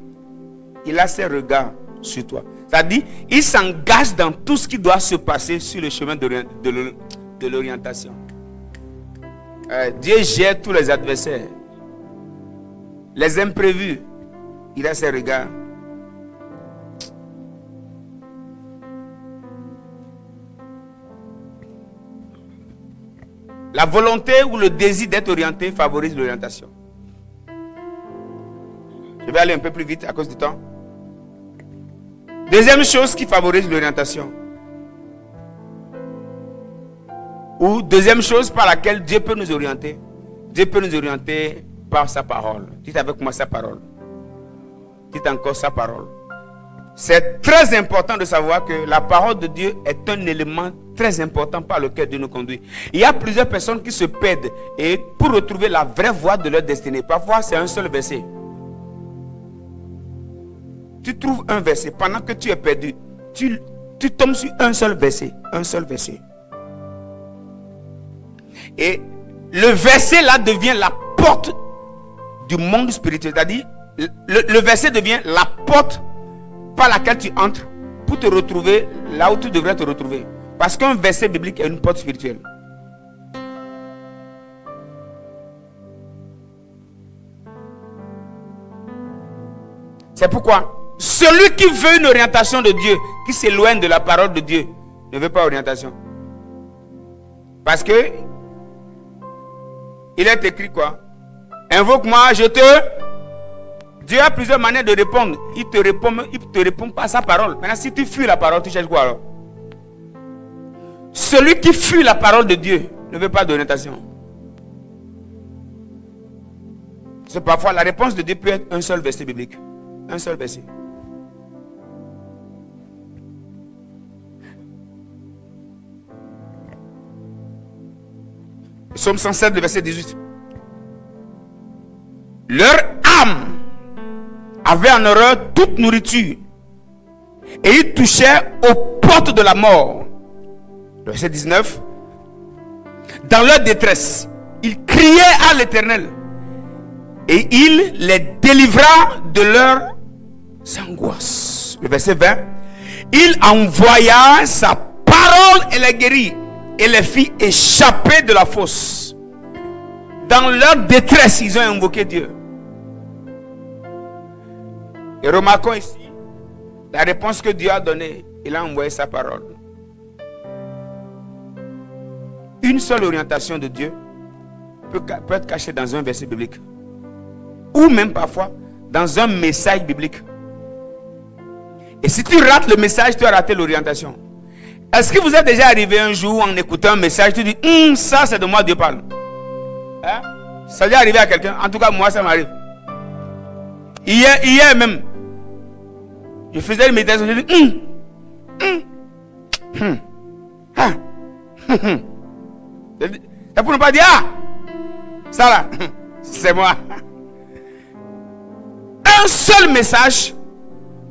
il a ses regards sur toi. C'est-à-dire, il s'engage dans tout ce qui doit se passer sur le chemin de l'orientation. Dieu gère tous les adversaires. Les imprévus, il a ses regards. La volonté ou le désir d'être orienté favorise l'orientation. Je vais aller un peu plus vite à cause du temps. Deuxième chose qui favorise l'orientation. Ou deuxième chose par laquelle Dieu peut nous orienter. Dieu peut nous orienter par sa parole. Dites avec moi sa parole. Dites encore sa parole. C'est très important de savoir que la parole de Dieu est un élément très important par lequel Dieu nous conduit. Il y a plusieurs personnes qui se perdent et pour retrouver la vraie voie de leur destinée. Parfois c'est un seul verset. Tu trouves un verset pendant que tu es perdu. Tu tombes sur un seul verset. Un seul verset. Et le verset là devient la porte du monde spirituel. C'est-à-dire, le verset devient la porte par laquelle tu entres pour te retrouver là où tu devrais te retrouver. Parce qu'un verset biblique est une porte spirituelle. C'est pourquoi celui qui veut une orientation de Dieu, qui s'éloigne de la parole de Dieu, ne veut pas orientation. Parce que il est écrit quoi? Invoque-moi, je te... Dieu a plusieurs manières de répondre. Il te répond pas sa parole. Maintenant, si tu fuis la parole, tu cherches quoi alors? Celui qui fuit la parole de Dieu ne veut pas d'orientation. C'est parfois la réponse de Dieu peut être un seul verset biblique. Un seul verset. Psaume 107, le verset 18. Leur âme avait en horreur toute nourriture et ils touchaient aux portes de la mort. Le verset 19. Dans leur détresse, ils criaient à l'Éternel et il les délivra de leurs angoisses. Le verset 20. Il envoya sa parole et les guérit et les fit échapper de la fosse. Dans leur détresse, ils ont invoqué Dieu. Et remarquons ici la réponse que Dieu a donnée. Il a envoyé sa parole. Une seule orientation de Dieu peut être cachée dans un verset biblique. Ou même parfois dans un message biblique. Et si tu rates le message, tu as raté l'orientation. Est-ce que vous êtes déjà arrivé un jour en écoutant un message, tu dis, ça c'est de moi Dieu parle. Hein? Ça est déjà arrivé à quelqu'un? En tout cas, moi ça m'arrive. Hier même, je faisais une méditation, je dis, c'est pour ne pas dire, ça là, c'est moi. Un seul message,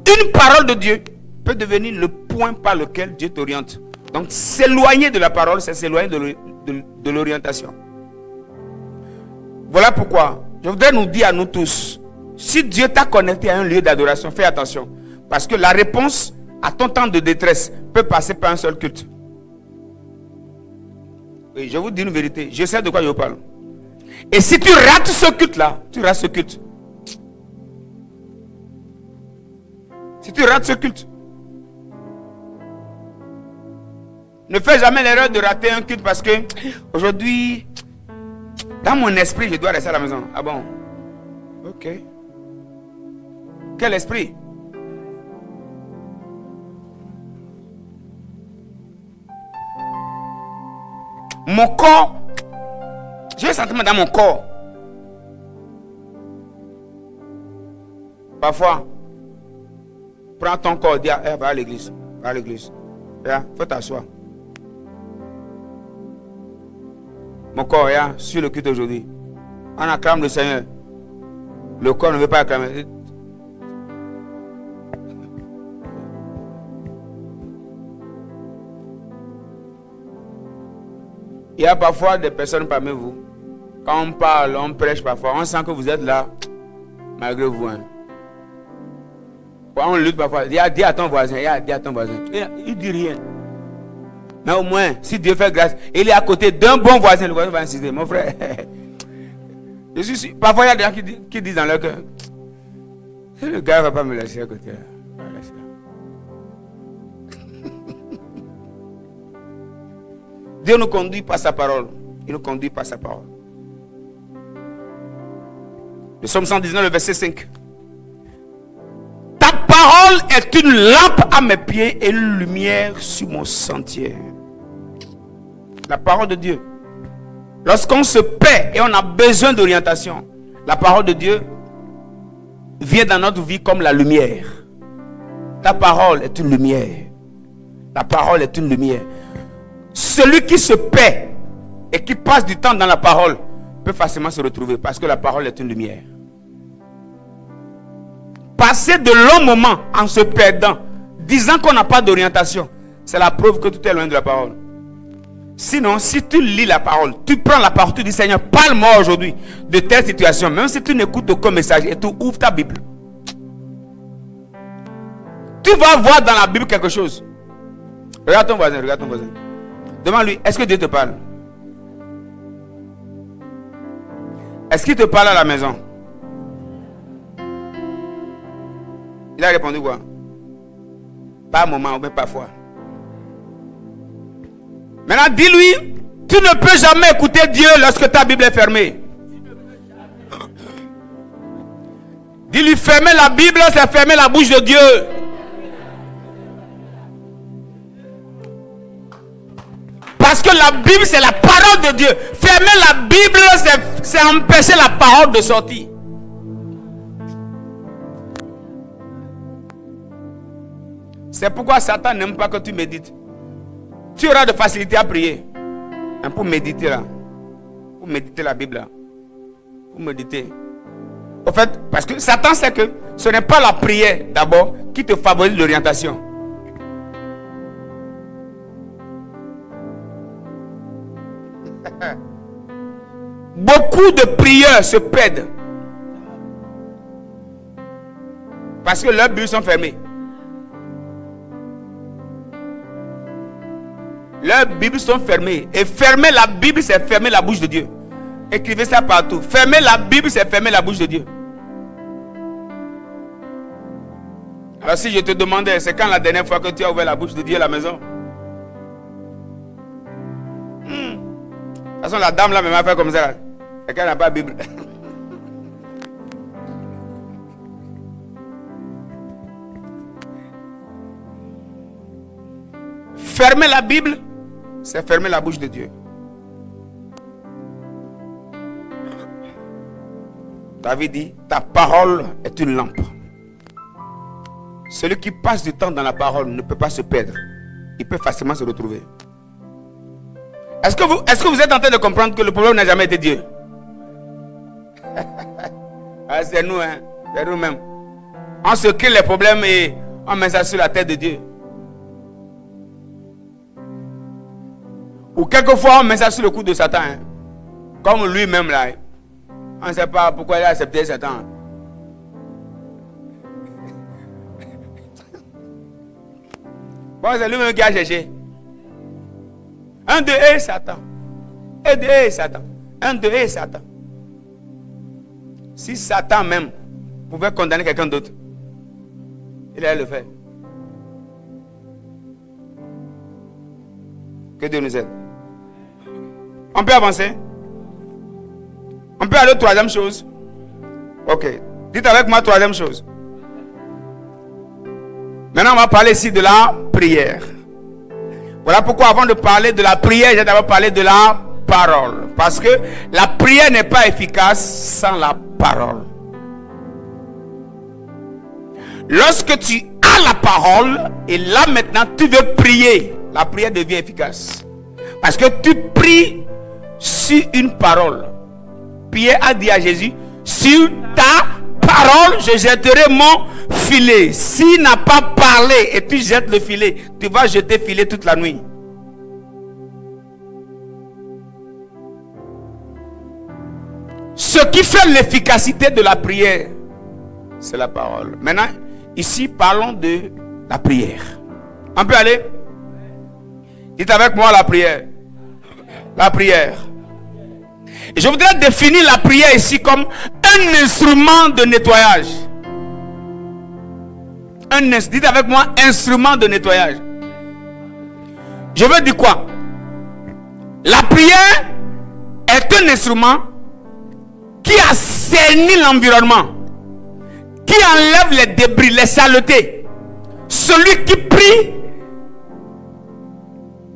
une parole de Dieu peut devenir le point par lequel Dieu t'oriente. Donc s'éloigner de la parole, c'est s'éloigner de l'orientation. Voilà pourquoi je voudrais nous dire à nous tous, si Dieu t'a connecté à un lieu d'adoration, fais attention. Parce que la réponse à ton temps de détresse peut passer par un seul culte. Oui, je vous dis une vérité, je sais de quoi je vous parle. Et si tu rates ce culte-là, tu rates ce culte. Si tu rates ce culte, ne fais jamais l'erreur de rater un culte parce que aujourd'hui, dans mon esprit, je dois rester à la maison. Ah bon? Ok. Quel esprit? Mon corps, j'ai un sentiment dans mon corps. Parfois, prends ton corps, dis, va à l'église. Va à l'église. Faut t'asseoir. Mon corps, sur le culte aujourd'hui. On acclame le Seigneur. Le corps ne veut pas acclamer. Il y a parfois des personnes parmi vous. Quand on parle, on prêche parfois, on sent que vous êtes là, malgré vous. Hein. On lutte parfois. Dis à ton voisin, dis à ton voisin. Il dit rien. Mais au moins, si Dieu fait grâce, il est à côté d'un bon voisin, le voisin va insister. Mon frère, je suis sûr. Parfois, il y a des gens qui disent dans leur cœur, le gars ne va pas me laisser à côté. Dieu nous conduit par sa parole. Il nous conduit par sa parole. Le psaume 119, le verset 5. Ta parole est une lampe à mes pieds et une lumière sur mon sentier. La parole de Dieu. Lorsqu'on se paie et on a besoin d'orientation, la parole de Dieu vient dans notre vie comme la lumière. Ta parole est une lumière. La parole est une lumière. Celui qui se paie et qui passe du temps dans la parole peut facilement se retrouver parce que la parole est une lumière. Passer de longs moments en se perdant, disant qu'on n'a pas d'orientation, c'est la preuve que tout est loin de la parole. Sinon, si tu lis la parole, tu prends la parole, tu dis Seigneur, parle-moi aujourd'hui de telle situation, même si tu n'écoutes aucun message et tu ouvres ta Bible, tu vas voir dans la Bible quelque chose. Regarde ton voisin, regarde ton voisin. Demande-lui, est-ce que Dieu te parle? Est-ce qu'il te parle à la maison? Il a répondu quoi? Pas un moment, mais parfois. Maintenant, dis-lui, tu ne peux jamais écouter Dieu lorsque ta Bible est fermée. Dis-lui, fermer la Bible, c'est fermer la bouche de Dieu. Parce que la Bible, c'est la parole de Dieu. Fermer la Bible, c'est empêcher la parole de sortir. C'est pourquoi Satan n'aime pas que tu médites. Tu auras de facilité à prier. Hein, pour méditer là. Pour méditer la Bible là. Pour méditer. Au fait, parce que Satan sait que ce n'est pas la prière d'abord qui te favorise l'orientation. Beaucoup de prieurs se perdent parce que leurs Bibles sont fermées. Leurs Bibles sont fermées. Et fermer la Bible, c'est fermer la bouche de Dieu. Écrivez ça partout. Fermer la Bible, c'est fermer la bouche de Dieu. Alors si je te demandais, c'est quand la dernière fois que tu as ouvert la bouche de Dieu à la maison? De toute façon, la dame là m'a fait comme ça. C'est qu'elle n'a pas de Bible. Fermer la Bible, c'est fermer la bouche de Dieu. David dit, ta parole est une lampe. Celui qui passe du temps dans la parole ne peut pas se perdre. Il peut facilement se retrouver. Est-ce que vous êtes en train de comprendre que le problème n'a jamais été Dieu? Ah, c'est nous, hein? C'est nous-mêmes. On se crée les problèmes et on met ça sur la tête de Dieu. Ou quelquefois on met ça sur le cou de Satan. Hein? Comme lui-même là. On ne sait pas pourquoi il a accepté Satan. Bon, c'est lui-même qui a cherché. 1, 2, et Satan. Et 2, et Satan. 1, 2, et Satan. Si Satan même pouvait condamner quelqu'un d'autre, il allait le faire. Que Dieu nous aide. On peut avancer? On peut aller à la troisième chose? Ok. Dites avec moi troisième chose. Maintenant, on va parler ici de la prière. Voilà pourquoi avant de parler de la prière, j'ai d'abord parlé de la parole. Parce que la prière n'est pas efficace sans la parole. Lorsque tu as la parole, et là maintenant tu veux prier, la prière devient efficace. Parce que tu pries sur une parole. Pierre a dit à Jésus, sur ta parole, je jetterai mon filet. S'il n'a pas parlé et tu jettes le filet, tu vas jeter le filet toute la nuit. Ce qui fait l'efficacité de la prière, c'est la parole. Maintenant, ici, parlons de la prière. On peut aller? Dites avec moi la prière. La prière. Et je voudrais définir la prière ici comme un instrument de nettoyage. Dites avec moi, instrument de nettoyage. Je veux dire quoi? La prière est un instrument qui assainit l'environnement, qui enlève les débris, les saletés. Celui qui prie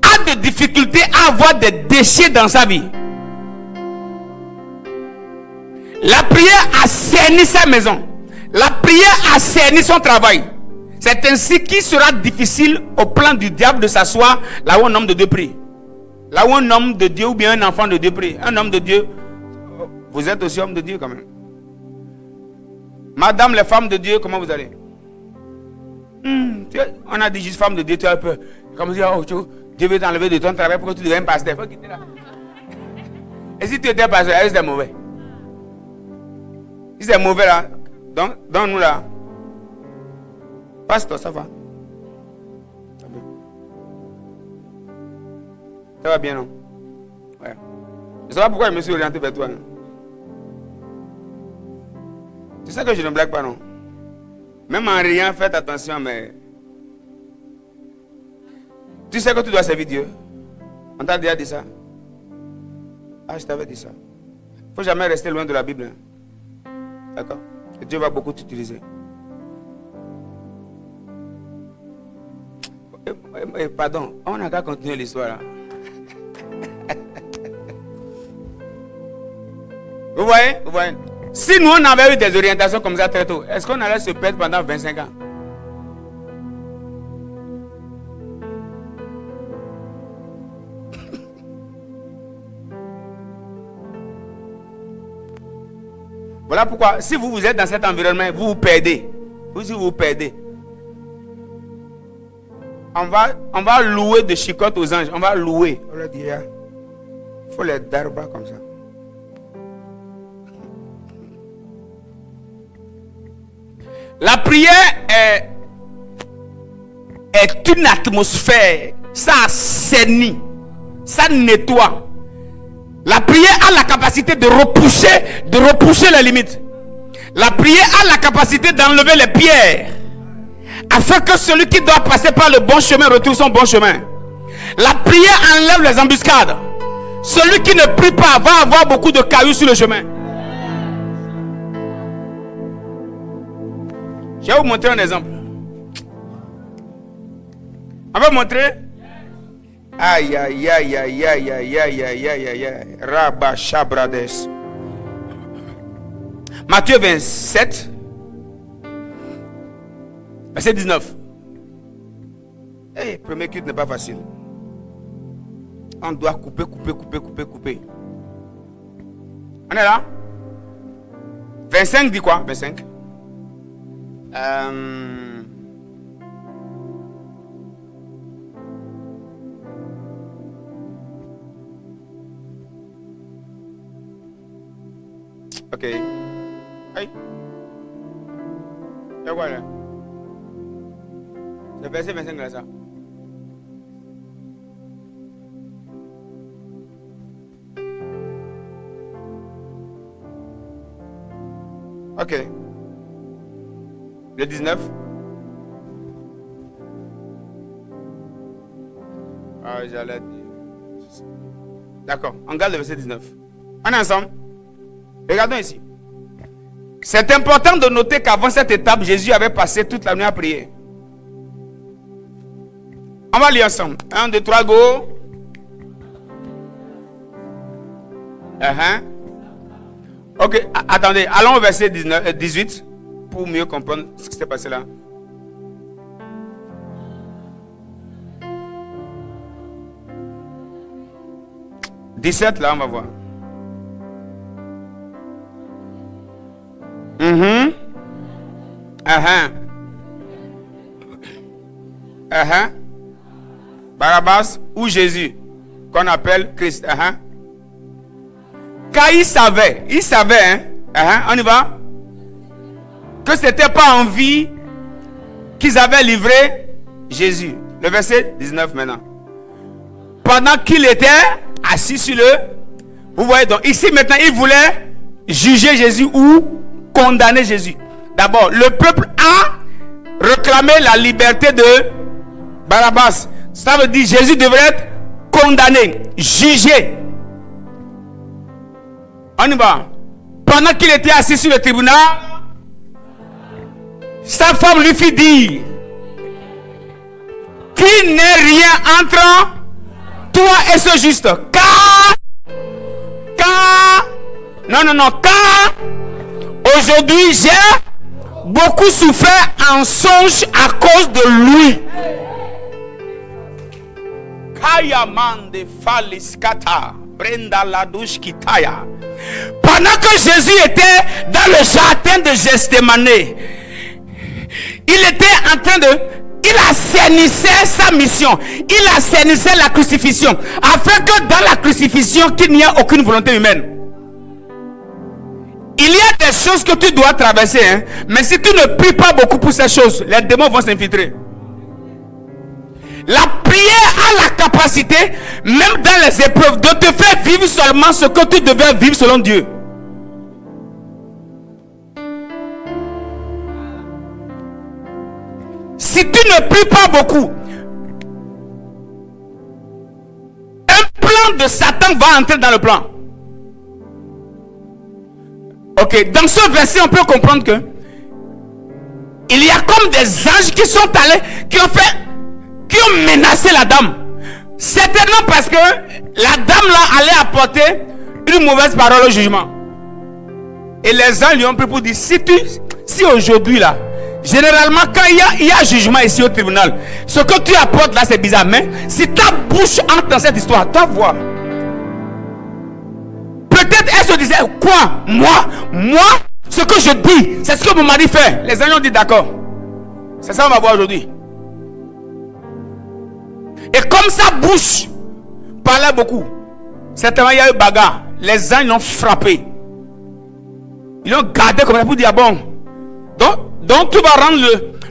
a des difficultés à avoir des déchets dans sa vie. La prière assainit sa maison. La prière assainit son travail. C'est ainsi qu'il sera difficile au plan du diable de s'asseoir là où un homme de Dieu prie. Là où un homme de Dieu ou bien un enfant de Dieu prie. Un homme de Dieu, vous êtes aussi homme de Dieu quand même. Madame les femmes de Dieu, comment vous allez? On a dit juste femme de Dieu, tu as peur. Comme dire, oh, Dieu veut t'enlever de ton travail pour que tu deviennes pasteur. Faut quitter là. Et si tu étais pasteur, est-ce que c'est mauvais? Si c'est mauvais là, donne-nous là. Passe-toi, ça va. Ça va bien, non? Ouais. Je ne sais pas pourquoi je me suis orienté vers toi. Tu sais que je ne blague pas, non? Même en riant, faites attention, mais... Tu sais que tu dois servir Dieu. On t'a déjà dit ça? Ah, je t'avais dit ça. Il ne faut jamais rester loin de la Bible. D'accord? Et Dieu va beaucoup t'utiliser. Pardon, on n'a qu'à continuer l'histoire là. Vous voyez? Vous voyez? Si nous on avait eu des orientations comme ça très tôt, est-ce qu'on allait se perdre pendant 25 ans? Voilà pourquoi, si vous êtes dans cet environnement, vous vous perdez. Vous vous perdez. On va louer de chicottes aux anges. On va louer. On leur dit, il faut les darba comme ça. La prière est une atmosphère. Ça assainit. Ça nettoie. La prière a la capacité de repousser les limites. La prière a la capacité d'enlever les pierres, afin que celui qui doit passer par le bon chemin retrouve son bon chemin. La prière enlève les embuscades. Celui qui ne prie pas va avoir beaucoup de cailloux sur le chemin. Je vais vous montrer un exemple. On va montrer. Aïe, aïe, aïe, aïe, aïe, aïe, aïe, aïe, aïe, aïe, aïe. Rabba Shabrades. Matthieu 27, verset 19. Premier culte n'est pas facile. On doit couper. On est là? 25 dit quoi? 25. Ok. Aïe. Et voilà. Le verset 25 là, ça. Ok. Le 19. Ah, j'allais dire. D'accord, on garde le verset 19. On est ensemble. Regardons ici. C'est important de noter qu'avant cette étape, Jésus avait passé toute la nuit à prier. On va lire ensemble. 1, 2, 3, go. Ok, attendez. Allons au verset 18 pour mieux comprendre ce qui s'est passé là. « 17 là, on va voir. Barabbas ou Jésus, qu'on appelle Christ. Car il savait, on y va, que c'était pas en vie qu'ils avaient livré Jésus. Le verset 19 maintenant. Pendant qu'il était assis sur le... Vous voyez donc, ici maintenant, il voulait juger Jésus ou condamner Jésus. D'abord, le peuple a réclamé la liberté de Barabbas. Ça veut dire Jésus devrait être condamné, jugé. On y va. Pendant qu'il était assis sur le tribunal, sa femme lui fit dire qu'il n'est rien entre toi et ce juste. Car aujourd'hui j'ai beaucoup souffert en songe à cause de lui. Pendant que Jésus était dans le jardin de Gethsémane, il était en train de... Il assainissait sa mission. Il assainissait la crucifixion. Afin que dans la crucifixion, qu'il n'y ait aucune volonté humaine. Il y a des choses que tu dois traverser. Mais si tu ne pries pas beaucoup pour ces choses, les démons vont s'infiltrer. La prière a la capacité, même dans les épreuves, de te faire vivre seulement ce que tu devais vivre selon Dieu. ne pries pas beaucoup, un plan de Satan va entrer dans le plan. Ok, dans ce verset, on peut comprendre que il y a comme des anges qui sont allés, qui ont menacé la dame. Certainement parce que la dame là allait apporter une mauvaise parole au jugement. Et les anges lui ont pris pour dire, si aujourd'hui là, généralement quand il y a jugement ici au tribunal, ce que tu apportes là c'est bizarre, mais si ta bouche entre dans cette histoire, ta voix, peut-être elle se disait, quoi, moi, ce que je dis, c'est ce que mon mari fait. Les anges ont dit d'accord. C'est ça qu'on va voir aujourd'hui. Et comme sa bouche parlait beaucoup, certainement il y a eu bagarre. Les anges l'ont frappé. Ils l'ont gardé comme ça pour dire, bon, donc tu vas rendre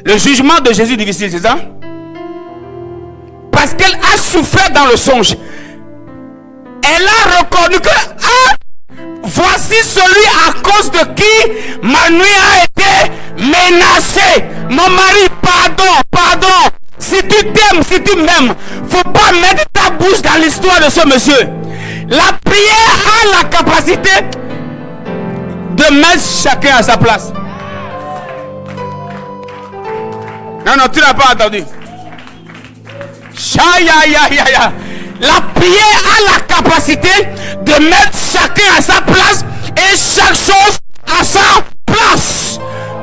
le jugement de Jésus difficile, c'est ça? Parce qu'elle a souffert dans le songe. Elle a reconnu que voici celui à cause de qui ma nuit a été menacée. Mon mari, pardon. Si tu t'aimes, si tu m'aimes, faut pas mettre ta bouche dans l'histoire de ce monsieur. La prière a la capacité de mettre chacun à sa place. Non, tu n'as pas entendu. La prière a la capacité de mettre chacun à sa place et chaque chose à sa place.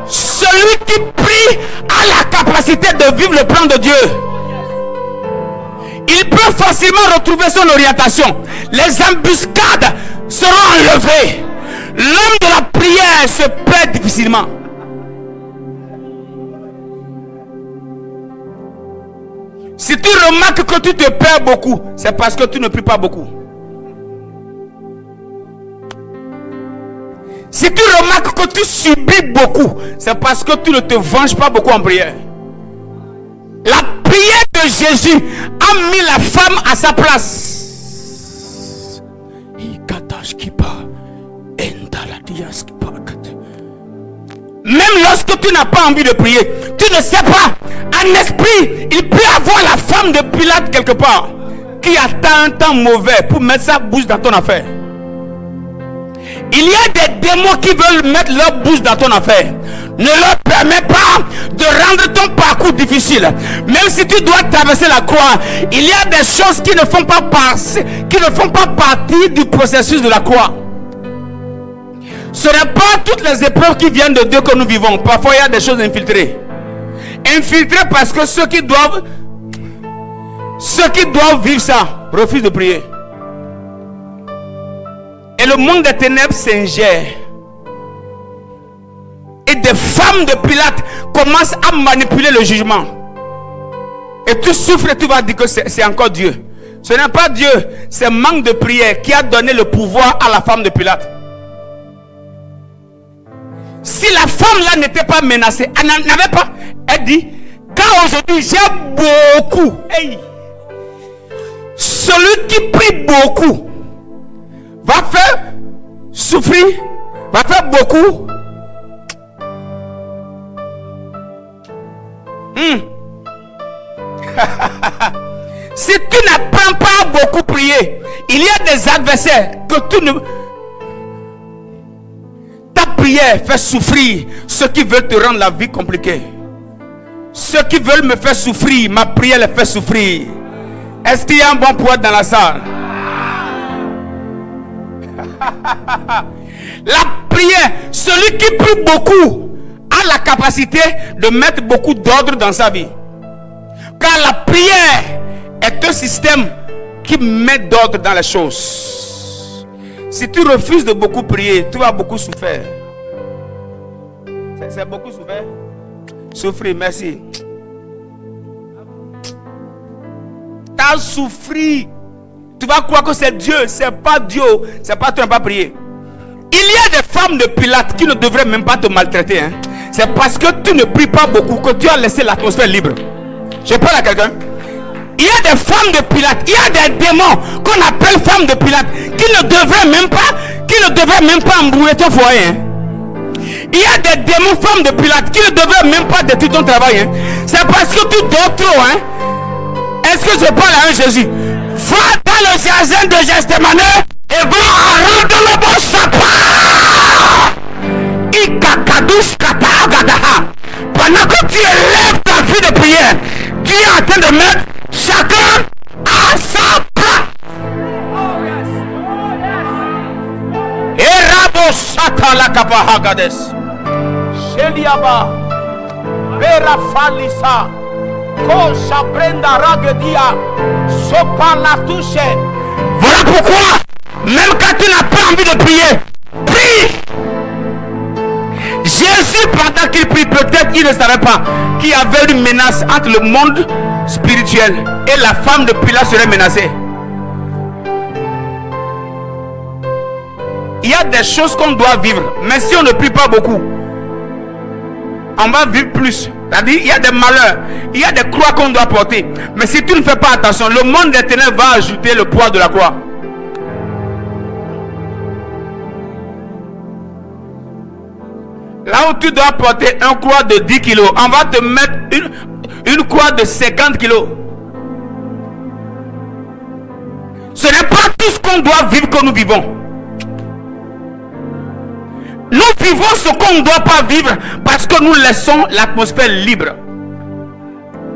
Celui qui prie a la capacité de vivre le plan de Dieu. Il peut facilement retrouver son orientation. Les embuscades seront enlevées. L'homme de la prière se perd difficilement. Si tu remarques que tu te perds beaucoup, c'est parce que tu ne pries pas beaucoup. Si tu remarques que tu subis beaucoup, c'est parce que tu ne te venges pas beaucoup en prière. La prière de Jésus a mis la femme à sa place. Même lorsque tu n'as pas envie de prier, tu ne sais pas, en esprit, il peut y avoir la femme de Pilate quelque part qui attend un temps mauvais pour mettre sa bouche dans ton affaire. Il y a des démons qui veulent mettre leur bouche dans ton affaire. Ne leur permets pas de rendre ton parcours difficile. Même si tu dois traverser la croix, il y a des choses qui ne font pas partie du processus de la croix. Ce n'est pas toutes les épreuves qui viennent de Dieu que nous vivons. Parfois, il y a des choses infiltrées. Infiltrées parce que ceux qui doivent vivre ça refusent de prier. Et le monde des ténèbres s'ingère. Et des femmes de Pilate commencent à manipuler le jugement. Et tu souffres et tu vas dire que c'est encore Dieu. Ce n'est pas Dieu, c'est manque de prière qui a donné le pouvoir à la femme de Pilate. Si la femme là n'était pas menacée, elle n'avait pas, elle dit, car aujourd'hui j'ai beaucoup. Hey. Celui qui prie beaucoup va faire souffrir, va faire beaucoup. Si tu n'apprends pas à beaucoup prier, il y a des adversaires que tu ne... Ta prière fait souffrir ceux qui veulent te rendre la vie compliquée. Ceux qui veulent me faire souffrir, ma prière les fait souffrir. Est-ce qu'il y a un bon poète dans la salle? La prière, celui qui prie beaucoup a la capacité de mettre beaucoup d'ordre dans sa vie. Car la prière est un système qui met d'ordre dans les choses. Si tu refuses de beaucoup prier, tu vas beaucoup souffrir. C'est beaucoup souffrir. Souffrir, merci. Tu as souffert. Tu vas croire que c'est Dieu. C'est pas Dieu. C'est pas toi qui n'as pas prié. Il y a des femmes de Pilate qui ne devraient même pas te maltraiter. Hein. C'est parce que tu ne pries pas beaucoup que tu as laissé l'atmosphère libre. Je parle à quelqu'un. Il y a des femmes de Pilate, il y a des démons qu'on appelle femmes de Pilate qui ne devraient même pas embrouiller ton foyer. Hein. Il y a des démons femmes de Pilate qui ne devraient même pas détruire ton travail. Hein. C'est parce que tu dors trop, hein. Est-ce que je parle à un Jésus? Va dans le jardin de Gethsémane et va rendre le bon sapin. Pendant que tu élèves ta vie de prière, tu es en train de mettre chacun à sa place. Erabo Satala Kapahagades. Sheliaba. Vera Falisa. Kosa Brenda Ragedia. Sopa la touche. Voilà pourquoi, même quand tu n'as pas envie de prier, prie. Jésus, pendant qu'il prie, peut-être il ne savait pas qu'il y avait une menace entre le monde spirituel et la femme de Pilate serait menacée. Il y a des choses qu'on doit vivre, mais si on ne prie pas beaucoup, on va vivre plus. C'est-à-dire, il y a des malheurs, il y a des croix qu'on doit porter. Mais si tu ne fais pas attention, le monde des ténèbres va ajouter le poids de la croix. Là où tu dois porter un croix de 10 kilos, on va te mettre une croix de 50 kilos. Ce n'est pas tout ce qu'on doit vivre que nous vivons. Nous vivons ce qu'on ne doit pas vivre parce que nous laissons l'atmosphère libre.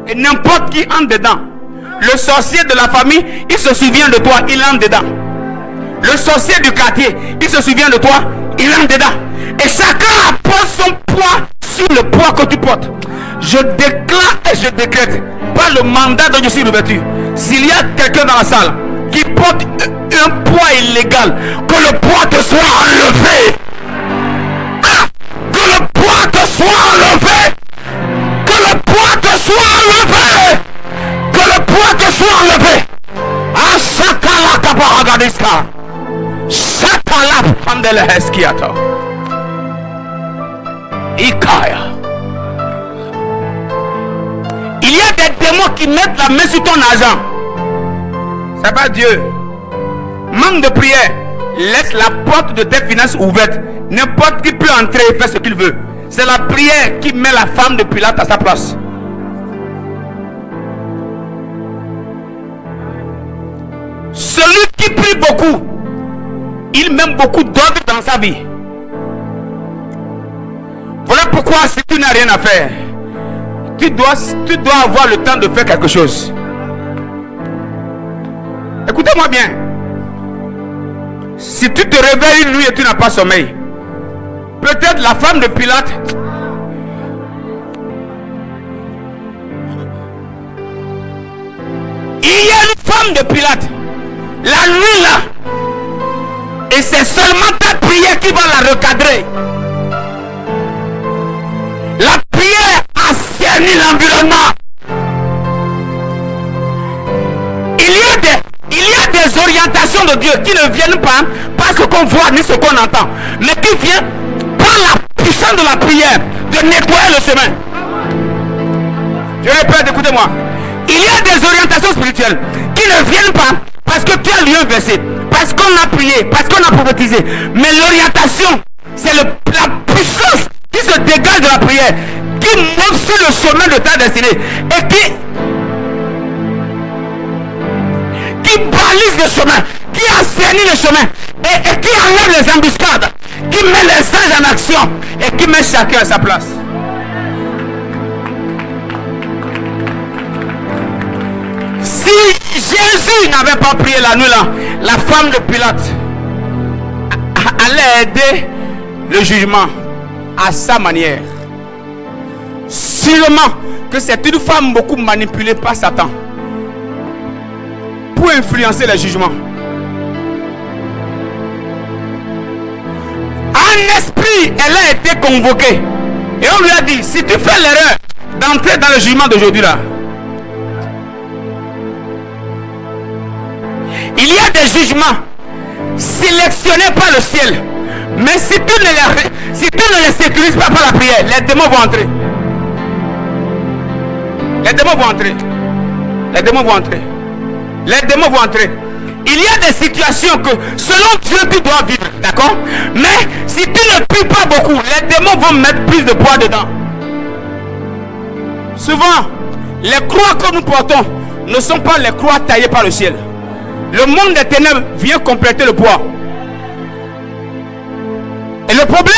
Et n'importe qui entre dedans. Le sorcier de la famille, il se souvient de toi, il entre dedans. Le sorcier du quartier, il se souvient de toi, il entre dedans. Et chacun apporte son poids sur le poids que tu portes. Je déclare et je décrète par le mandat dont je suis revêtu. S'il y a quelqu'un dans la salle qui porte un poids illégal, que le poids te soit enlevé. Que le poids te soit enlevé. Que le poids te soit enlevé. Que le poids te soit enlevé. Asakala kabaragadiska. Satala pandele heskiato. Ikaya. Il y a des démons qui mettent la main sur ton argent. C'est pas Dieu. Manque de prière. Laisse la porte de tes finances ouverte. N'importe qui peut entrer et faire ce qu'il veut. C'est la prière qui met la femme de Pilate à sa place. Celui qui prie beaucoup, il met beaucoup d'ordre dans sa vie. Voilà pourquoi si tu n'as rien à faire, tu dois avoir le temps de faire quelque chose. Écoutez-moi bien. Si tu te réveilles une nuit et tu n'as pas sommeil, peut-être la femme de Pilate il y a une femme de Pilate la nuit là, et c'est seulement ta prière qui va la recadrer. La prière assainit l'environnement. Il y a des orientations de Dieu qui ne viennent pas ce qu'on voit ni ce qu'on entend, mais qui viennent par la puissance de la prière de nettoyer le chemin. Je répète, écoutez-moi. Il y a des orientations spirituelles qui ne viennent pas parce que tu as lu un verset, parce qu'on a prié, parce qu'on a prophétisé. Mais l'orientation, c'est la puissance qui se dégage de la prière, qui monte sur le chemin de ta destinée et qui balise le chemin, qui assainit le chemin et qui enlève les embuscades, qui met les anges en action et qui met chacun à sa place. Si Jésus n'avait pas prié la nuit là, la femme de Pilate allait aider le jugement à sa manière. Sûrement que c'est une femme beaucoup manipulée par Satan pour influencer les jugements. En esprit, elle a été convoquée et on lui a dit, si tu fais l'erreur d'entrer dans le jugement d'aujourd'hui là, il y a des jugements sélectionnés par le ciel, mais si tu ne les sécurises pas par la prière, les démons vont entrer. Les démons vont entrer. Les démons vont entrer. Les démons vont entrer. Il y a des situations que selon Dieu tu dois vivre, d'accord? Mais si tu ne pries pas beaucoup, les démons vont mettre plus de poids dedans. Souvent, les croix que nous portons ne sont pas les croix taillées par le ciel. Le monde des ténèbres vient compléter le poids. Et le problème,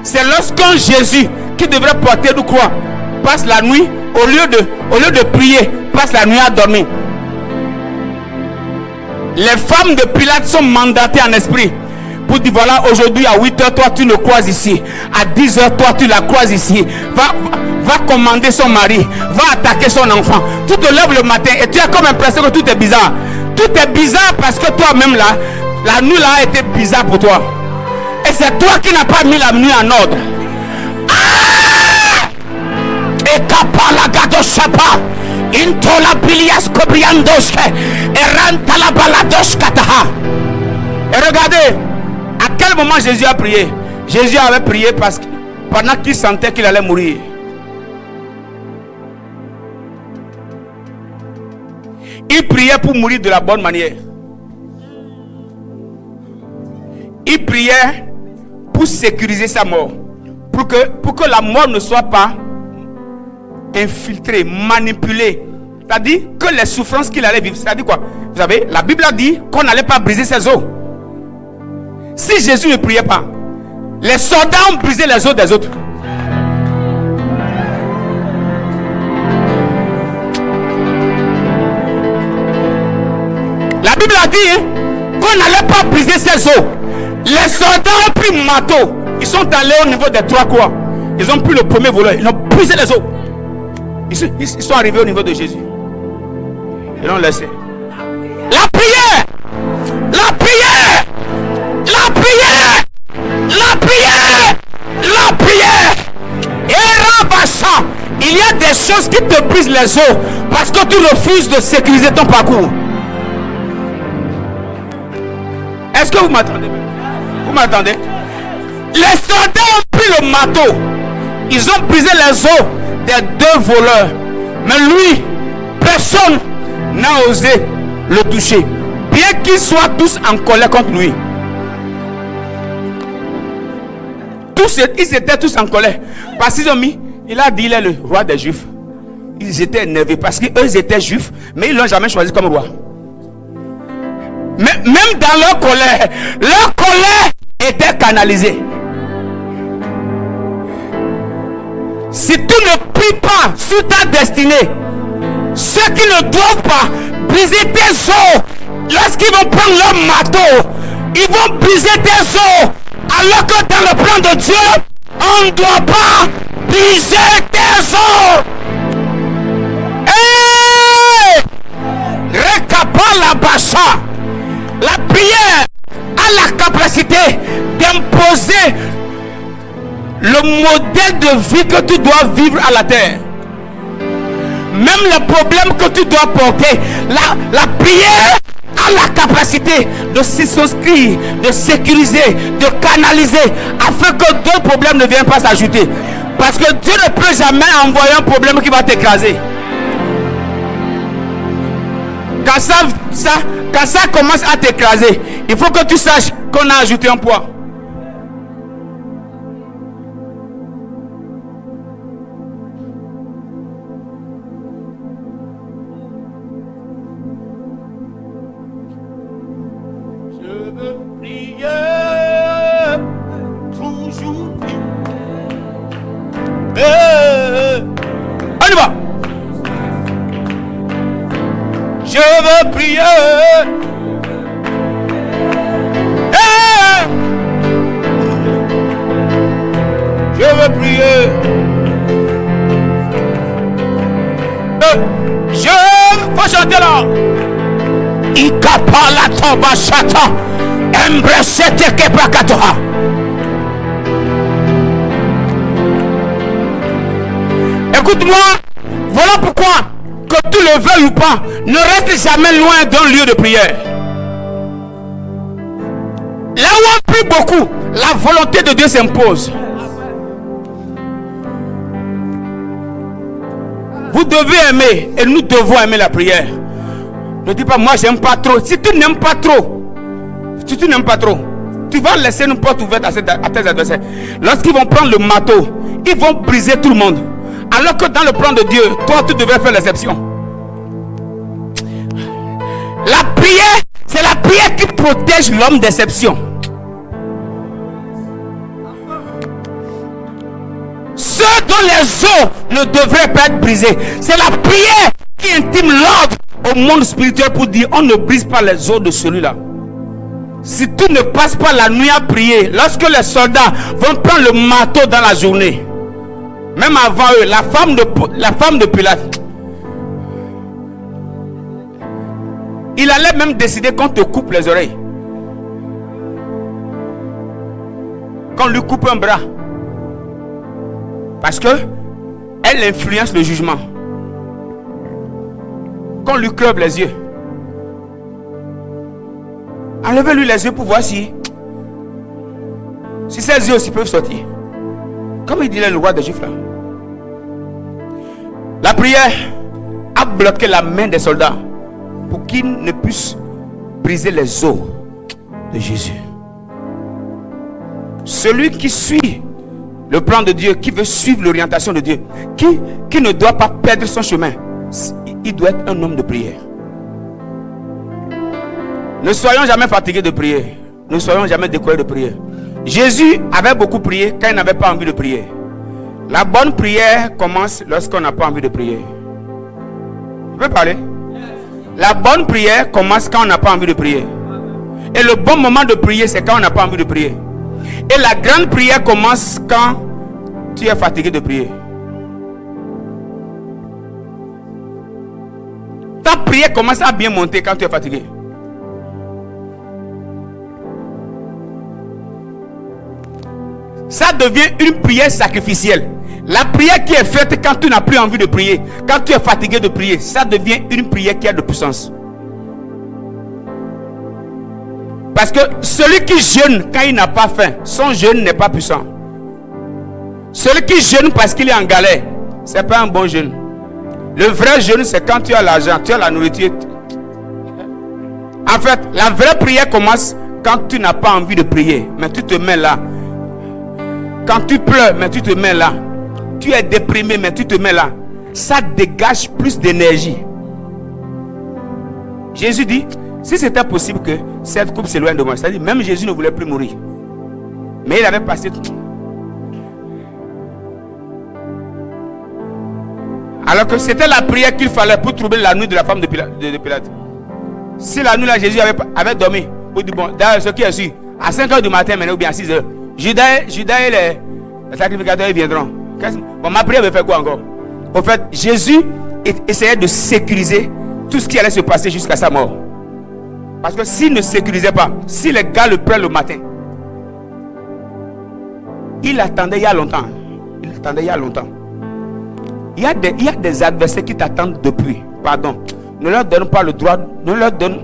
c'est lorsqu'un Jésus qui devrait porter une croix passe la nuit, au lieu de prier, passe la nuit à dormir. Les femmes de Pilate sont mandatées en esprit pour dire voilà, aujourd'hui à 8h, toi tu le croises ici. À 10h, toi tu la croises ici. Va commander son mari, va attaquer son enfant. Tu te lèves le matin et tu as comme l'impression que tout est bizarre. Tout est bizarre parce que toi-même là, la nuit là a été bizarre pour toi. Et c'est toi qui n'as pas mis la nuit en ordre. Et kapala gado sapa intola bilias kobriandoske et renta la balados kataha. Et regardez à quel moment Jésus a prié. Jésus avait prié parce que pendant qu'il sentait qu'il allait mourir. Il priait pour mourir de la bonne manière. Il priait pour sécuriser sa mort. Pour que la mort ne soit pas infiltrée, manipulée. C'est-à-dire que les souffrances qu'il allait vivre. C'est-à-dire quoi? Vous savez, la Bible a dit qu'on n'allait pas briser ses os. Si Jésus ne priait pas, les soldats ont brisé les os des autres. La Bible a dit qu'on n'allait pas briser ses os. Les soldats ont pris marteau. Ils sont allés au niveau des trois croix. Ils ont pris le premier voleur. Ils ont brisé les os. Ils sont arrivés au niveau de Jésus. Ils l'ont laissé. La prière! La prière! La prière! La prière! La prière! Et Rabassa, il y a des choses qui te brisent les os parce que tu refuses de sécuriser ton parcours. Est-ce que vous m'attendez? Vous m'attendez? Les soldats ont pris le marteau. Ils ont brisé les os des deux voleurs. Mais lui, personne n'a osé le toucher. Bien qu'ils soient tous en colère contre lui. Ils étaient tous en colère. Parce qu'ils ont mis, il a dit, il est le roi des Juifs. Ils étaient énervés parce qu'eux étaient juifs, mais ils ne l'ont jamais choisi comme roi. Mais même dans leur colère était canalisée. Si tu ne pries pas sur ta destinée, ceux qui ne doivent pas briser tes os, lorsqu'ils vont prendre leur marteau, ils vont briser tes os. Alors que dans le plan de Dieu, on ne doit pas briser tes os. Hey! Rekapala Basha. La prière a la capacité d'imposer le modèle de vie que tu dois vivre à la terre. Même les problèmes que tu dois porter, la prière a la capacité de s'inscrire, de sécuriser, de canaliser, afin que d'autres problèmes ne viennent pas s'ajouter. Parce que Dieu ne peut jamais envoyer un problème qui va t'écraser. Quand ça commence à t'écraser, il faut que tu saches qu'on a ajouté un poids. On y va. Je veux prier. Je veux prier. Faut chanter là. Ikapala toba shata. Embracete kebrakatoha. Écoute-moi, voilà pourquoi, que tu le veuilles ou pas, ne reste jamais loin d'un lieu de prière. Là où on prie beaucoup, la volonté de Dieu s'impose. Vous devez aimer, et nous devons aimer la prière. Ne dis pas, moi j'aime pas trop. Si tu n'aimes pas trop, tu vas laisser une porte ouverte à tes adversaires. Lorsqu'ils vont prendre le marteau, ils vont briser tout le monde. Alors que dans le plan de Dieu, toi tu devrais faire l'exception. La prière, c'est la prière qui protège l'homme d'exception. Ceux dont les os ne devraient pas être brisés, c'est la prière qui intime l'ordre au monde spirituel pour dire on ne brise pas les os de celui-là. Si tu ne passes pas la nuit à prier, lorsque les soldats vont prendre le marteau dans la journée, même avant eux, la femme de Pilate, il allait même décider qu'on te coupe les oreilles, qu'on lui coupe un bras, parce que elle influence le jugement, qu'on lui crève les yeux. Enlevez-lui les yeux pour voir si ses yeux aussi peuvent sortir. Comme il disait le roi des Juifs là. La prière a bloqué la main des soldats pour qu'ils ne puissent briser les os de Jésus. Celui qui suit le plan de Dieu, qui veut suivre l'orientation de Dieu, qui ne doit pas perdre son chemin, il doit être un homme de prière. Ne soyons jamais fatigués de prier. Ne soyons jamais découragés de prier. Jésus avait beaucoup prié quand il n'avait pas envie de prier. La bonne prière commence lorsqu'on n'a pas envie de prier. Je peux parler? La bonne prière commence quand on n'a pas envie de prier. Et le bon moment de prier, c'est quand on n'a pas envie de prier. Et la grande prière commence quand tu es fatigué de prier. Ta prière commence à bien monter quand tu es fatigué. Ça devient une prière sacrificielle. La prière qui est faite quand tu n'as plus envie de prier, quand tu es fatigué de prier, ça devient une prière qui a de puissance. Parce que celui qui jeûne quand il n'a pas faim, son jeûne n'est pas puissant. Celui qui jeûne parce qu'il est en galère, ce n'est pas un bon jeûne. Le vrai jeûne, c'est quand tu as l'argent, tu as la nourriture. En fait, la vraie prière commence quand tu n'as pas envie de prier, mais tu te mets là. Quand tu pleures, mais tu te mets là. Tu es déprimé, mais tu te mets là. Ça dégage plus d'énergie. Jésus dit, si c'était possible que cette coupe s'éloigne de moi, c'est-à-dire même Jésus ne voulait plus mourir. Mais il avait passé tout. Alors que c'était la prière qu'il fallait pour troubler la nuit de la femme de Pilate. Si la nuit là, Jésus avait dormi, pour dire bon, d'ailleurs, ce qui est sûr, à 5h du matin, maintenant, ou bien à 6h, Judas et les sacrificateurs ils viendront. Bon, ma prière veut faire quoi encore? Au fait, Jésus essayait de sécuriser tout ce qui allait se passer jusqu'à sa mort. Parce que s'il ne sécurisait pas, si les gars le prennent le matin, il attendait il y a longtemps. Il y a des adversaires qui t'attendent depuis. Pardon. Ne leur donne pas le droit. Ne leur donne.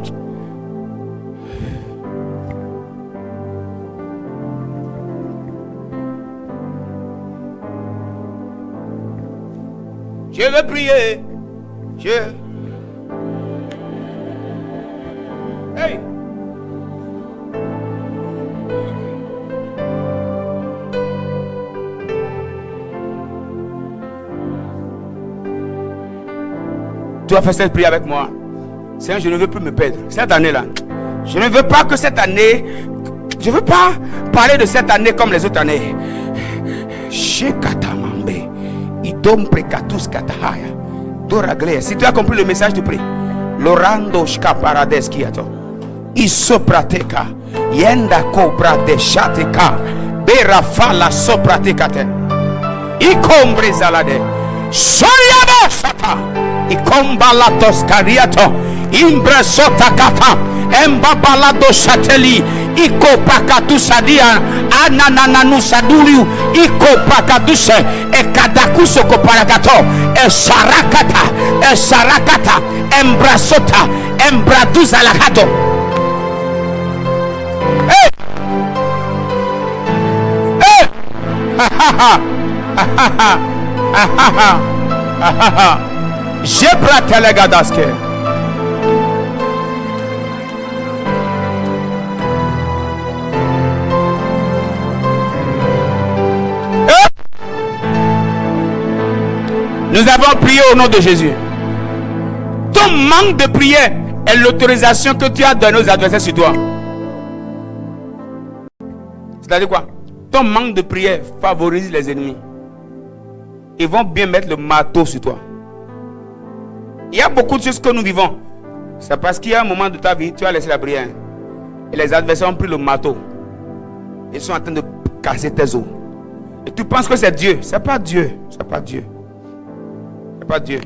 Je veux prier. Hey. Tu as fait cette prière avec moi. Seigneur, je ne veux plus me perdre. Cette année-là, je ne veux pas que cette année, je ne veux pas parler de cette année comme les autres années. Si tu as compris le message, tu pries. Lorando Shkaparadesquiato. Isoprateka. Yenda cobra de shateka. Berafala sopratekate. Ikombre zalade. Soyabo sata. Ikombalatos cariato. Imbresota kata. Embabalado sateli. Iko pakatusadia ananananusaduriu iko pakaduse ekadakuso koparakato esarakata embrasota embraduzalakato. Hey! Hey! Jebratelegadasque. Nous avons prié au nom de Jésus. Ton manque de prière est l'autorisation que tu as donnée aux adversaires sur toi. C'est-à-dire quoi? Ton manque de prière favorise les ennemis. Ils vont bien mettre le marteau sur toi. Il y a beaucoup de choses que nous vivons. C'est parce qu'il y a un moment de ta vie, tu as laissé la prière. Et les adversaires ont pris le marteau. Ils sont en train de casser tes os. Et tu penses que c'est Dieu. C'est pas Dieu. C'est pas Dieu. C'est pas Dieu.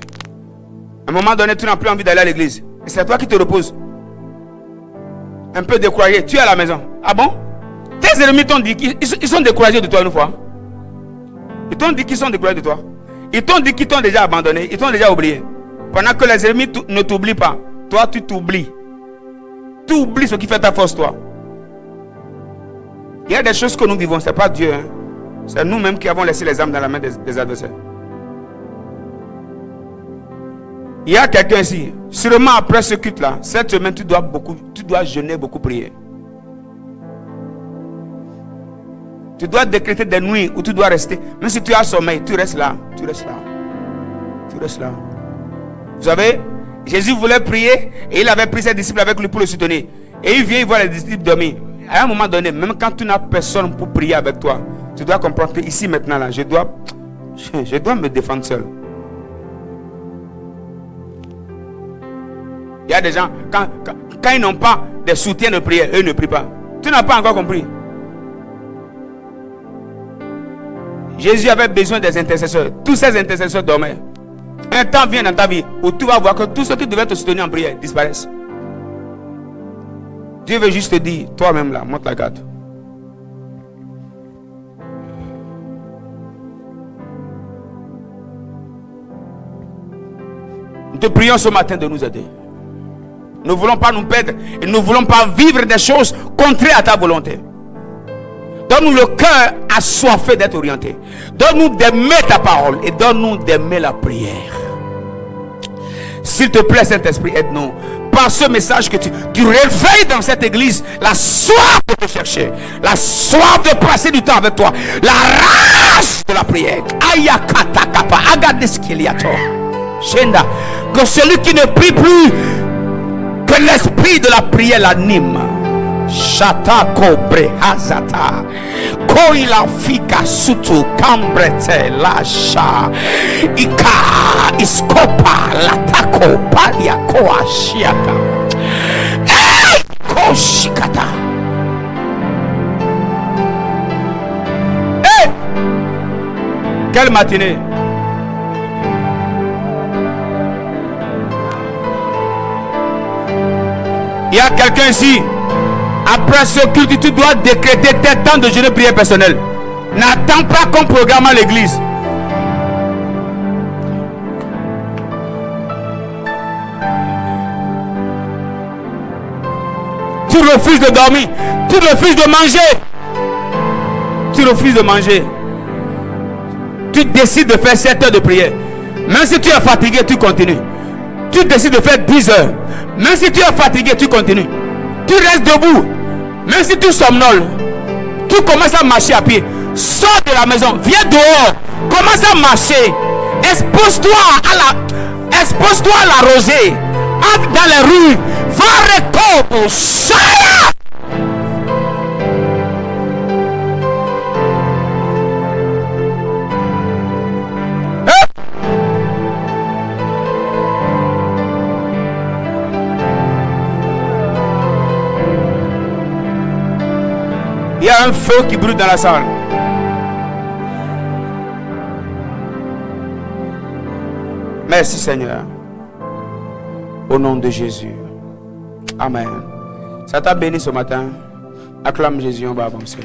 À un moment donné, tu n'as plus envie d'aller à l'église. Et c'est toi qui te reposes. Un peu découragé. Tu es à la maison. Ah bon? Tes ennemis t'ont dit qu'ils sont découragés de toi une fois. Ils t'ont dit qu'ils sont découragés de toi. Ils t'ont dit qu'ils t'ont déjà abandonné. Ils t'ont déjà oublié. Pendant que les ennemis ne t'oublient pas. Toi, tu t'oublies. Tu oublies ce qui fait ta force, toi. Il y a des choses que nous vivons. Ce n'est pas Dieu. Hein. C'est nous-mêmes qui avons laissé les âmes dans la main des adversaires. Il y a quelqu'un ici. Sûrement après ce culte-là, cette semaine, tu dois jeûner, beaucoup prier. Tu dois décréter des nuits où tu dois rester. Même si tu as sommeil, tu restes là. Tu restes là. Tu restes là. Vous savez, Jésus voulait prier et il avait pris ses disciples avec lui pour le soutenir. Et il vient, il voit les disciples dormir. À un moment donné, même quand tu n'as personne pour prier avec toi, tu dois comprendre que ici maintenant, là, je dois me défendre seul. Il y a des gens, quand ils n'ont pas de soutien de prière, eux ne prient pas. Tu n'as pas encore compris. Jésus avait besoin des intercesseurs. Tous ces intercesseurs dormaient. Un temps vient dans ta vie où tu vas voir que tous ceux qui devaient te soutenir en prière disparaissent. Dieu veut juste te dire, toi-même là, monte la garde. Nous te prions ce matin de nous aider. Nous ne voulons pas nous perdre et nous ne voulons pas vivre des choses contraires à ta volonté. Donne-nous le cœur assoiffé d'être orienté. Donne-nous d'aimer ta parole et donne-nous d'aimer la prière. S'il te plaît, Saint-Esprit, aide-nous. Par ce message que tu réveilles dans cette église, la soif de te chercher, la soif de passer du temps avec toi, la rage de la prière. Ayakatakapa, agadeskiliato. Shenda, que celui qui ne prie plus, que l'esprit de la prière l'anime. Shata kobre hazata koila fika sutu kambrete lasha ika iskopa latako palia koa shiaka koshikata. Quelle matinée! Il y a quelqu'un ici. Après ce culte, tu dois décréter tes temps de jeûne prière personnel. N'attends pas qu'on programme à l'église. Tu refuses de dormir. Tu refuses de manger. Tu refuses de manger. Tu décides de faire 7 heures de prière. Même si tu es fatigué, tu continues. Tu décides de faire 10 heures. Même si tu es fatigué, tu continues. Tu restes debout. Même si tu somnoles, tu commences à marcher à pied. Sors de la maison, viens dehors, commence à marcher. Expose-toi à la rosée. Entre dans les rues. Va recopo. Saya. Il y a un feu qui brûle dans la salle. Merci Seigneur. Au nom de Jésus. Amen. Ça t'a béni ce matin. Acclame Jésus, on va avancer.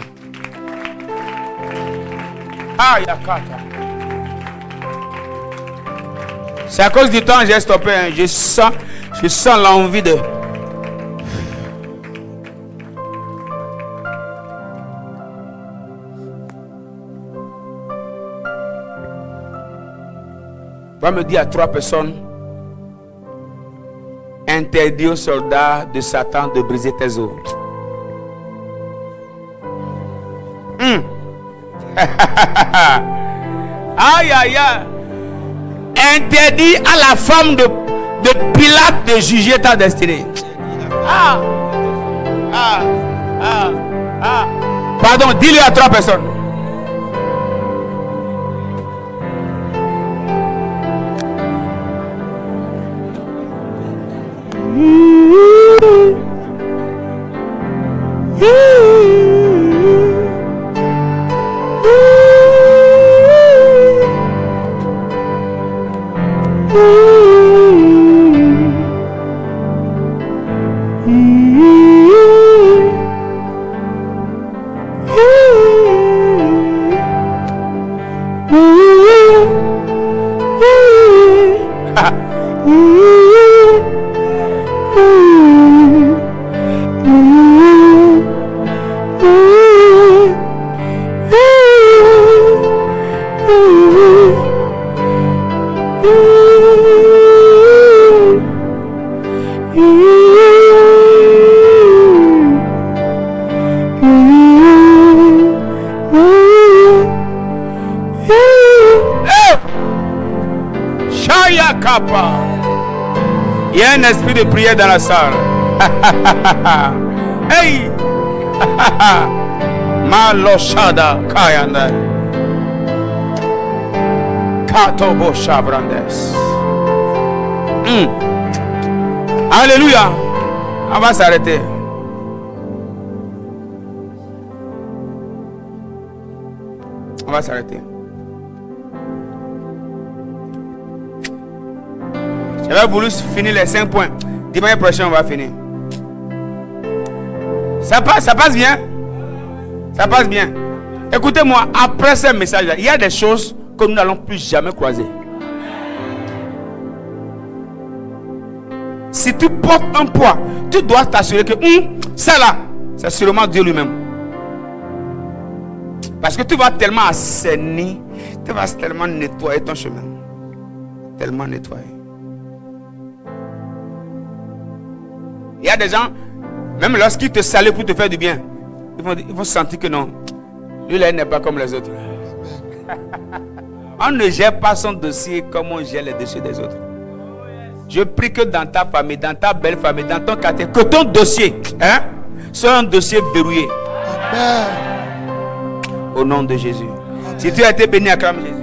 Ah, yakata. C'est à cause du temps que j'ai stoppé. Hein. Je sens l'envie de... Va me dire à 3 personnes: interdit aux soldats de Satan de briser tes os. Aïe aïe aïe. Interdit à la femme de Pilate de juger ta destinée. Pardon, dis-le à 3 personnes. Il y a un esprit de prière dans la salle. Hey! Maloshada Kayanda. Katobo Shabrandes. Alléluia. On va s'arrêter. On va s'arrêter. J'avais voulu finir les 5 points. Dimanche prochain, on va finir. Ça passe bien. Ça passe bien. Écoutez-moi, après ce message-là, il y a des choses que nous n'allons plus jamais croiser. Si tu portes un poids, tu dois t'assurer que ça là, c'est sûrement Dieu lui-même. Parce que tu vas tellement assainir, tu vas tellement nettoyer ton chemin. Tellement nettoyer. Il y a des gens, même lorsqu'ils te saluent pour te faire du bien, ils vont sentir que non, lui là, il n'est pas comme les autres. On ne gère pas son dossier comme on gère les dossiers des autres. Je prie que dans ta famille, dans ta belle famille, dans ton quartier, que ton dossier soit un dossier verrouillé. Amen. Au nom de Jésus. Si tu as été béni, acclame Jésus.